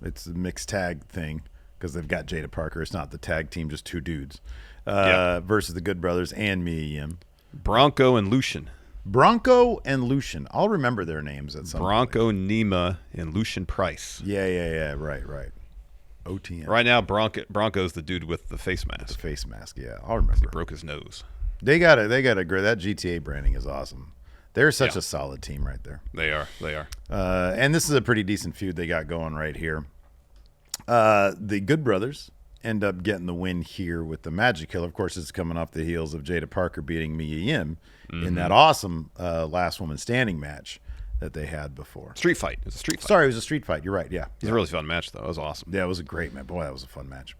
it's a mixed tag thing because they've got Jada Parker. It's not the tag team, just two dudes versus the Good Brothers and Mia Yim. Bronco and Lucian. Bronco and Lucian. I'll remember their names at some Bronco, point. Nema, and Lucian Price. Yeah. Right. OTM. Right now, Bronco's the dude with the face mask. The face mask, yeah. I'll remember. He broke his nose. They got a great. That GTA branding is awesome. They're such a solid team right there. They are. And this is a pretty decent feud they got going right here. The Good Brothers end up getting the win here with the Magic Killer. Of course, it's coming off the heels of Jada Parker beating Mia Yim in that awesome last woman standing match that they had before. Street fight. It was a street fight. Sorry, it was a street fight. You're right, yeah. It was a really fun match, though. It was awesome. Yeah, it was a great match. Boy, that was a fun match.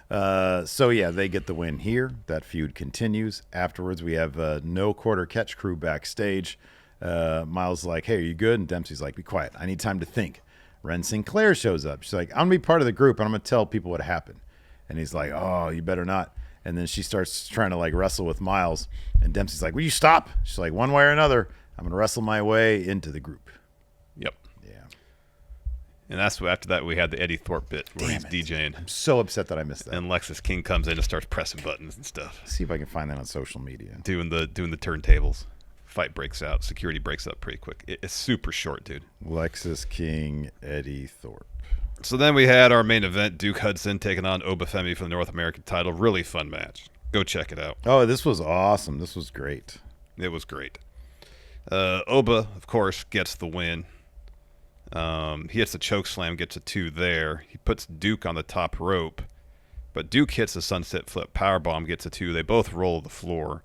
They get the win here. That feud continues. Afterwards, we have No Quarter Catch crew backstage. Miles is like, "Hey, are you good?" And Dempsey's like, "Be quiet. I need time to think." Ren Sinclair shows up. She's like, "I'm going to be part of the group, and I'm going to tell people what happened." And he's like, "Oh, you better not." And then she starts trying to, wrestle with Miles. And Dempsey's like, "Will you stop?" She's like, "One way or another, I'm going to wrestle my way into the group." Yep. Yeah. And that's after that we had the Eddie Thorpe bit where he's DJing. I'm so upset that I missed that. And Lexus King comes in and starts pressing buttons and stuff. See if I can find that on social media. Doing the turntables. Fight breaks out. Security breaks up pretty quick. It's super short, dude. Lexus King, Eddie Thorpe. So then we had our main event, Duke Hudson taking on Obafemi for the North American title. Really fun match. Go check it out. Oh, this was awesome. This was great. It was great. Oba, of course, gets the win. He hits a choke slam, gets a 2 there. He puts Duke on the top rope, but Duke hits a sunset flip powerbomb, gets a 2. They both roll to the floor.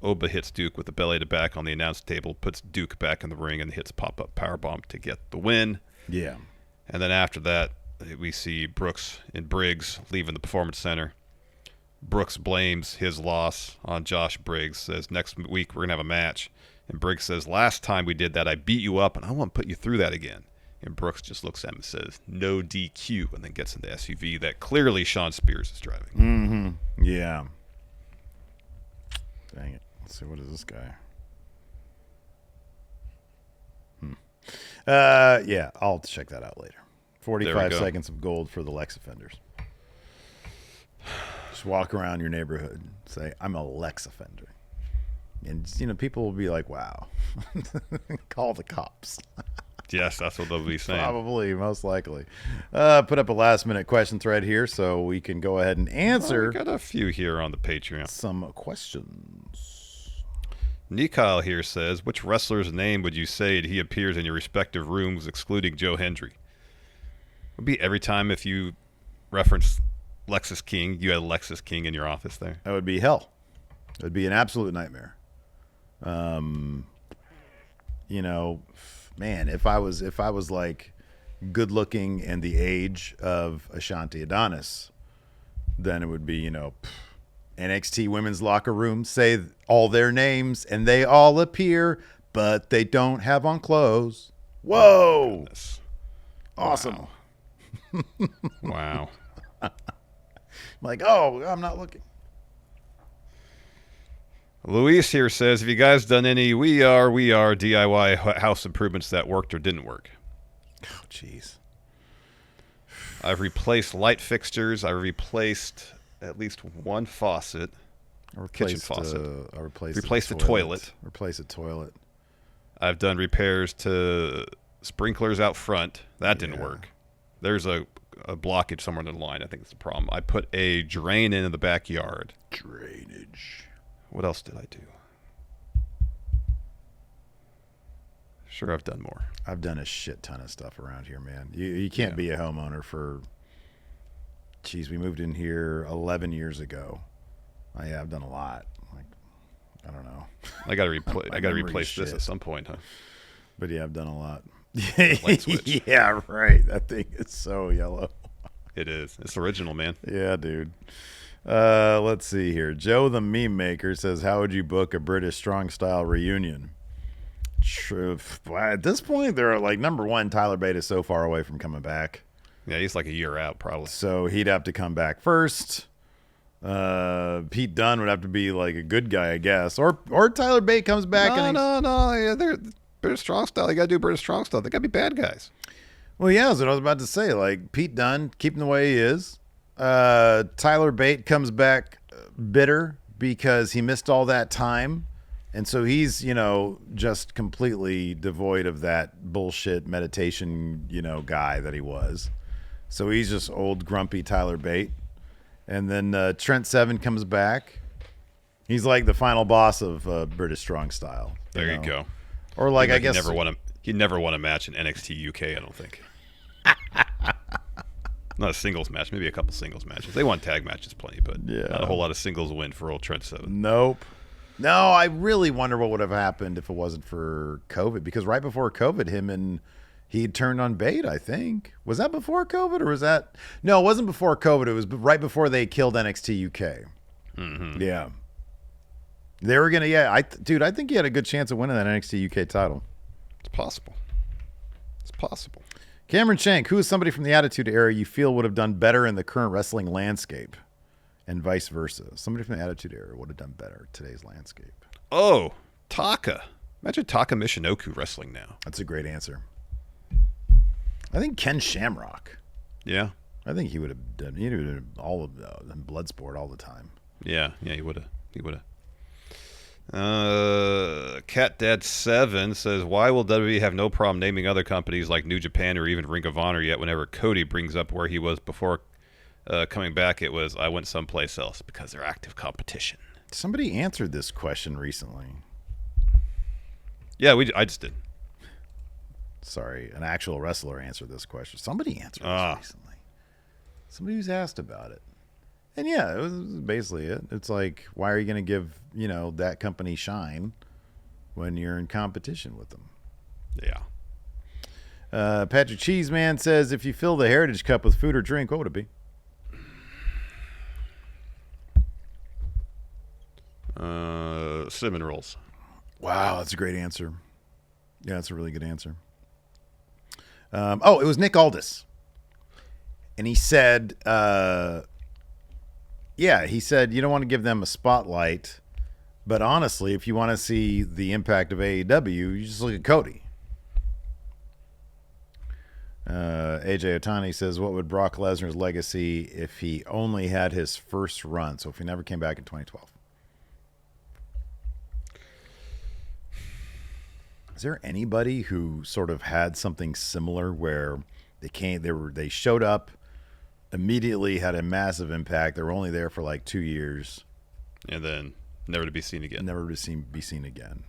Oba hits Duke with the belly to back on the announce table, puts Duke back in the ring, and hits pop-up powerbomb to get the win. Yeah. And then after that, we see Brooks and Briggs leaving the Performance Center. Brooks blames his loss on Josh Briggs, says, "Next week we're going to have a match." And Briggs says, "Last time we did that, I beat you up, and I want to put you through that again." And Brooks just looks at him and says, "No DQ," and then gets in the SUV that clearly Sean Spears is driving. Mm-hmm. Yeah. Dang it. Let's see, what is this guy? Yeah, I'll check that out later. 45 seconds of gold for the Lex offenders. Just walk around your neighborhood and say, "I'm a Lex offender." And, people will be like, "Wow." Call the cops. Yes, that's what they'll be saying. Probably, most likely. Put up a last-minute question thread here so we can go ahead and answer. We got a few here on the Patreon. Some questions. Nikyle here says, "Which wrestler's name would you say he appears in your respective rooms, excluding Joe Hendry?" It would be every time if you reference Lexus King, you had Lexus King in your office there. That would be hell. It would be an absolute nightmare. Man, if I was like good looking and the age of Ashanti Adonis, then it would be, NXT women's locker room, say all their names and they all appear, but they don't have on clothes. Whoa. Goodness. Awesome. Wow. Like, oh, I'm not looking. Luis here says, "Have you guys done any we are DIY house improvements that worked or didn't work?" Oh, jeez. I've replaced light fixtures. I replaced at least one faucet. Kitchen faucet. I replaced the toilet. Replace a toilet. I've done repairs to sprinklers out front. That didn't work. There's a blockage somewhere in the line. I think it's the problem. I put a drain in the backyard. Drainage. What else did I do? Sure, I've done more. I've done a shit ton of stuff around here, man. You can't be a homeowner for... Geez, we moved in here 11 years ago. I've done a lot. I don't know. I got to replace this at some point, huh? But yeah, I've done a lot. Light switch. Yeah, right. That thing is so yellow. It is. It's original, man. Yeah, dude. Let's see here. Joe the Meme Maker says, how would you book a British Strong Style reunion? True. At this point, they're like, number one, Tyler Bate is so far away from coming back. Yeah, he's like a year out, probably. So he'd have to come back first. Pete Dunne would have to be like a good guy, I guess. Or Tyler Bate comes back. No. Yeah, they're British Strong Style. You got to do British Strong Style. They got to be bad guys. Well, yeah, that's what I was about to say. Like, Pete Dunne, keep him the way he is. Tyler Bate comes back bitter because he missed all that time. And so he's, just completely devoid of that bullshit meditation, guy that he was. So he's just old, grumpy Tyler Bate. And then Trent Seven comes back. He's like the final boss of British Strong Style. There you go. Or like, I guess... He never won a match in NXT UK, I don't think. Not a singles match, maybe a couple singles matches. They won tag matches plenty, but not a whole lot of singles win for old Trent Seven. Nope. No, I really wonder what would have happened if it wasn't for COVID. Because right before COVID, he turned on Bate, I think. Was that before COVID or was that... No, it wasn't before COVID. It was right before they killed NXT UK. Mm-hmm. Yeah. They were going to... Dude, I think he had a good chance of winning that NXT UK title. It's possible. Cameron Shank, who is somebody from the Attitude Era you feel would have done better in the current wrestling landscape? And vice versa. Somebody from the Attitude Era would have done better in today's landscape. Oh, Taka. Imagine Taka Michinoku wrestling now. That's a great answer. I think Ken Shamrock. Yeah. I think he would have done all of the Bloodsport all the time. Yeah, he would have. Cat Dad 7 says, why will WWE have no problem naming other companies like New Japan or even Ring of Honor, yet whenever Cody brings up where he was before coming back, it was, I went someplace else, because they're active competition. Somebody answered this question recently. Yeah, I just did. Sorry, an actual wrestler answered this question. Somebody answered this recently. Somebody who's asked about it. And yeah, it was basically it. It's like, why are you going to give, that company shine when you're in competition with them? Yeah. Patrick Cheeseman says, if you fill the Heritage Cup with food or drink, what would it be? Cinnamon rolls. Wow, that's a great answer. Yeah, that's a really good answer. It was Nick Aldis. And he said, he said, you don't want to give them a spotlight, but honestly, if you want to see the impact of AEW, you just look at Cody. AJ Otani says, what would Brock Lesnar's legacy if he only had his first run? So if he never came back in 2012. Is there anybody who sort of had something similar where they showed up, immediately had a massive impact. They were only there for like 2 years. And then never to be seen again. Never to be seen again.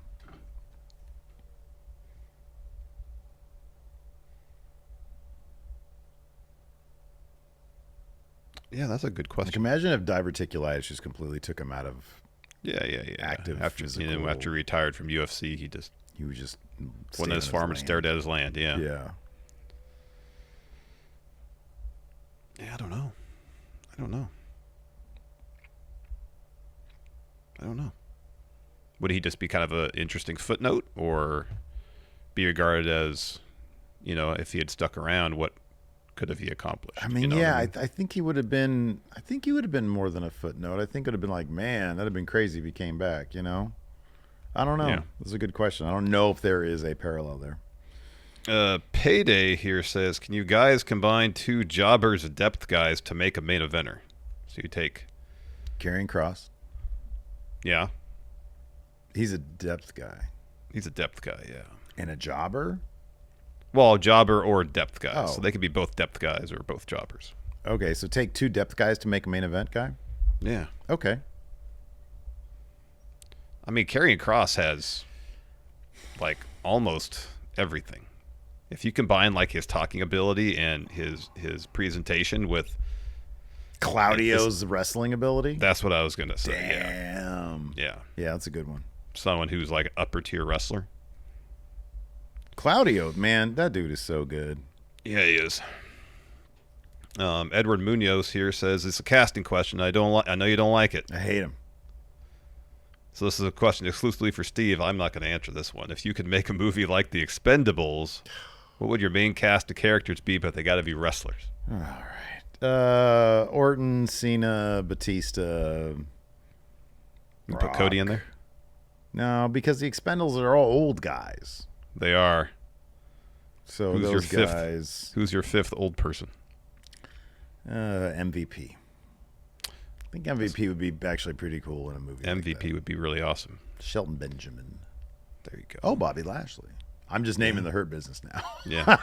Yeah, that's a good question. Like, imagine if diverticulitis just completely took him out of active after physical. after he retired from UFC, he was just went on his farm and stared at his land. Yeah. Yeah. Yeah, I don't know. Would he just be kind of an interesting footnote, or be regarded as, if he had stuck around, what could have he accomplished? I mean, I think he would have been. I think he would have been more than a footnote. I think it would have been like, man, that'd have been crazy if he came back. I don't know. Yeah. This is a good question. I don't know if there is a parallel there. Payday here says, can you guys combine two jobbers depth guys to make a main eventer? So you take Karrion Kross. Yeah. He's a depth guy. Yeah. And a jobber? Well, jobber or depth guys. Oh. So they could be both depth guys or both jobbers. Okay, so take two depth guys to make a main event guy? Yeah. Okay. I mean, Karrion Kross has, like, almost everything. If you combine, like, his talking ability and his presentation with Claudio's wrestling ability? That's what I was going to say. Damn. Yeah. Yeah, that's a good one. Someone who's, like, an upper-tier wrestler. Claudio, man, that dude is so good. Yeah, he is. Edward Munoz here says it's a casting question. I know you don't like it. I hate him. So this is a question exclusively for Steve. I'm not going to answer this one. If you could make a movie like The Expendables, what would your main cast of characters be? But they got to be wrestlers. All right. Orton, Cena, Batista. You put Cody in there? No, because the Expendables are all old guys. They are. So Who's those your guys. Who's your fifth old person? MVP. I think MVP would be actually pretty cool in a movie. MVP would be really awesome. Shelton Benjamin. There you go. Oh, Bobby Lashley. I'm just naming the Hurt Business now. Yeah.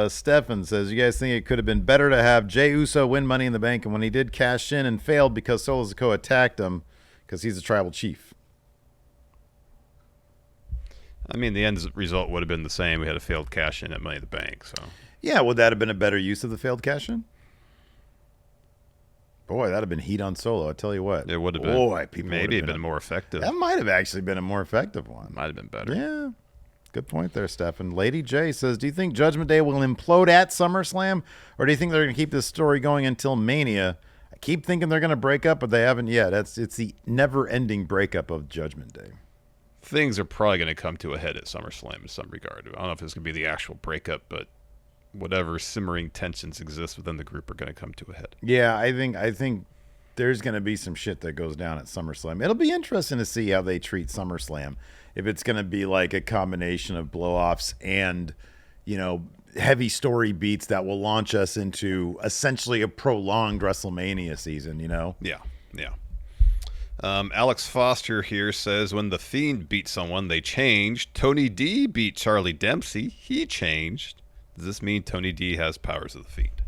Stefan says, you guys think it could have been better to have Jey Uso win Money in the Bank, and when he did cash in and failed because Solo Sikoa attacked him because he's a tribal chief? I mean, the end result would have been the same. We had a failed cash in at Money in the Bank. So yeah, would that have been a better use of the failed cash in? Boy, that'd have been heat on Solo. I tell you what, it would have been. Boy, people maybe it'd been more effective. That might have actually been a more effective one. Might have been better. Yeah. Good point there, Stefan. Lady J says, do you think Judgment Day will implode at SummerSlam, or do you think they're going to keep this story going until Mania? I keep thinking they're going to break up, but they haven't yet. It's the never-ending breakup of Judgment Day. Things are probably going to come to a head at SummerSlam in some regard. I don't know if it's going to be the actual breakup, but whatever simmering tensions exist within the group are going to come to a head. Yeah, I think there's going to be some shit that goes down at SummerSlam. It'll be interesting to see how they treat SummerSlam. If it's going to be like a combination of blow-offs and, heavy story beats that will launch us into essentially a prolonged WrestleMania season, Yeah. Alex Foster here says, when The Fiend beat someone, they changed. Tony D beat Charlie Dempsey. He changed. Does this mean Tony D has powers of the Fiend?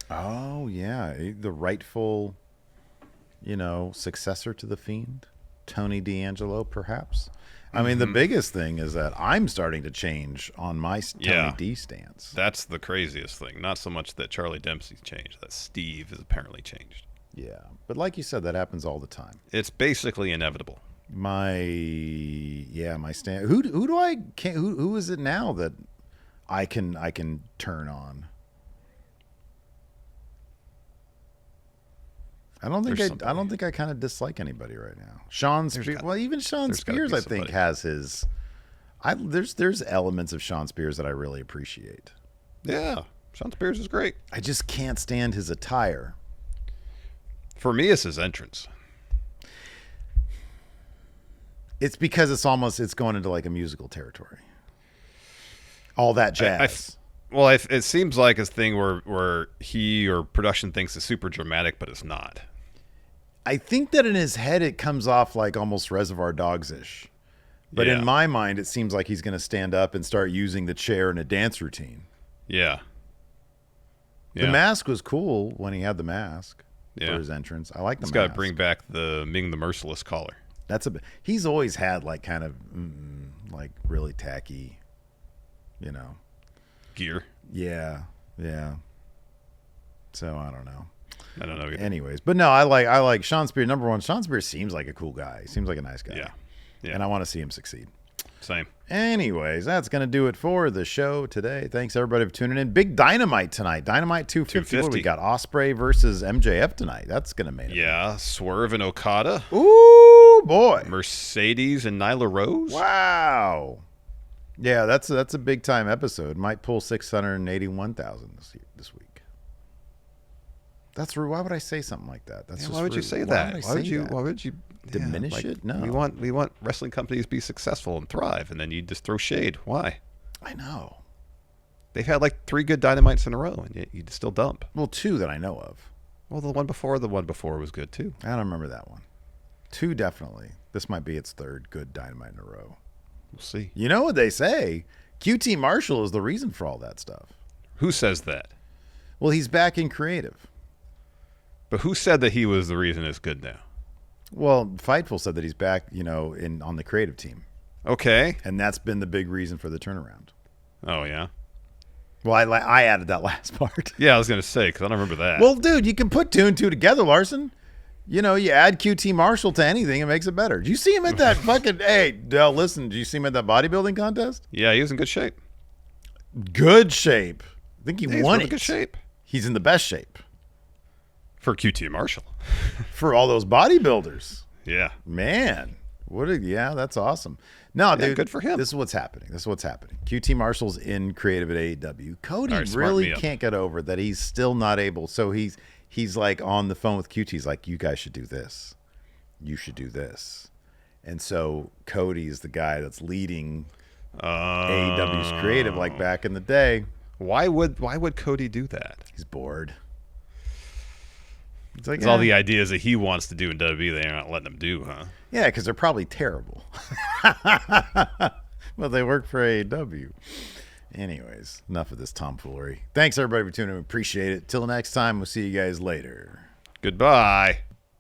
Oh, yeah. The rightful, successor to the Fiend. Tony D'Angelo, perhaps. I mean, the biggest thing is that I'm starting to change on my Tony D stance. That's the craziest thing. Not so much that Charlie Dempsey's changed, that Steve has apparently changed. Yeah. But like you said, that happens all the time. It's basically inevitable. My stand. Who is it now that I can turn on? I don't think I kind of dislike anybody right now. Sean Spears. Well, even Sean Spears, I think, has his. There's elements of Sean Spears that I really appreciate. Yeah, Sean Spears is great. I just can't stand his attire. For me, it's his entrance. It's because it's going into like a musical territory. All that jazz. It seems like a thing where he or production thinks it's super dramatic, but it's not. I think that in his head it comes off like almost Reservoir Dogs-ish. But in my mind, it seems like he's going to stand up and start using the chair in a dance routine. Yeah. The mask was cool when he had the mask for his entrance. I like the mask. He's got to bring back the Ming the Merciless collar. He's always had like kind of like really tacky, gear. Yeah. So I don't know. I don't know either. Anyways, but no, I like Sean Spears. Number one, Sean Spears seems like a cool guy. He seems like a nice guy. Yeah. And I want to see him succeed. Same. Anyways, that's going to do it for the show today. Thanks, everybody, for tuning in. Big Dynamite tonight. Dynamite 250. What do we got? Ospreay versus MJF tonight. That's going to make it. Yeah. Swerve and Okada. Ooh, boy. Mercedes and Nyla Rose. Wow. Yeah, that's a big-time episode. Might pull 681,000 this week. That's rude. Why would I say something like that? That's just why would rude. you say that? Why would you diminish it? No. We want wrestling companies to be successful and thrive, and then you just throw shade. Why? I know. They've had like 3 good Dynamites in a row, and you still dump. Well, 2 that I know of. Well, the one before was good too. I don't remember that one. 2 definitely. This might be its 3rd good Dynamite in a row. We'll see. You know what they say? QT Marshall is the reason for all that stuff. Who says that? Well, he's back in creative. But who said that he was the reason it's good now? Well, Fightful said that he's back, on the creative team. Okay. And that's been the big reason for the turnaround. Oh, yeah? Well, I added that last part. Yeah, I was going to say, because I don't remember that. Well, dude, you can put 2 and 2 together, Larson. You know, you add QT Marshall to anything, it makes it better. Did you see him at that fucking... Hey, Dell, listen, did you see him at that bodybuilding contest? Yeah, he was in good shape. Good shape. I think he He's won really it. good shape. He's in the best shape. For QT Marshall. For all those bodybuilders. Yeah. Man. Yeah, that's awesome. No, Yeah, dude, good for him. This is what's happening. QT Marshall's in creative at AEW. Cody All right, smart really me up. can't get over that he's still not able. So he's like on the phone with QT. He's like, you guys should do this. You should do this. And so Cody's the guy that's leading AEW's creative like back in the day. Why would Cody do that? He's bored. It's like, Because all the ideas that he wants to do in WWE, they're not letting him do, huh? Yeah, because they're probably terrible. But they work for AEW. Anyways, enough of this tomfoolery. Thanks, everybody, for tuning in. Appreciate it. Till next time, we'll see you guys later. Goodbye.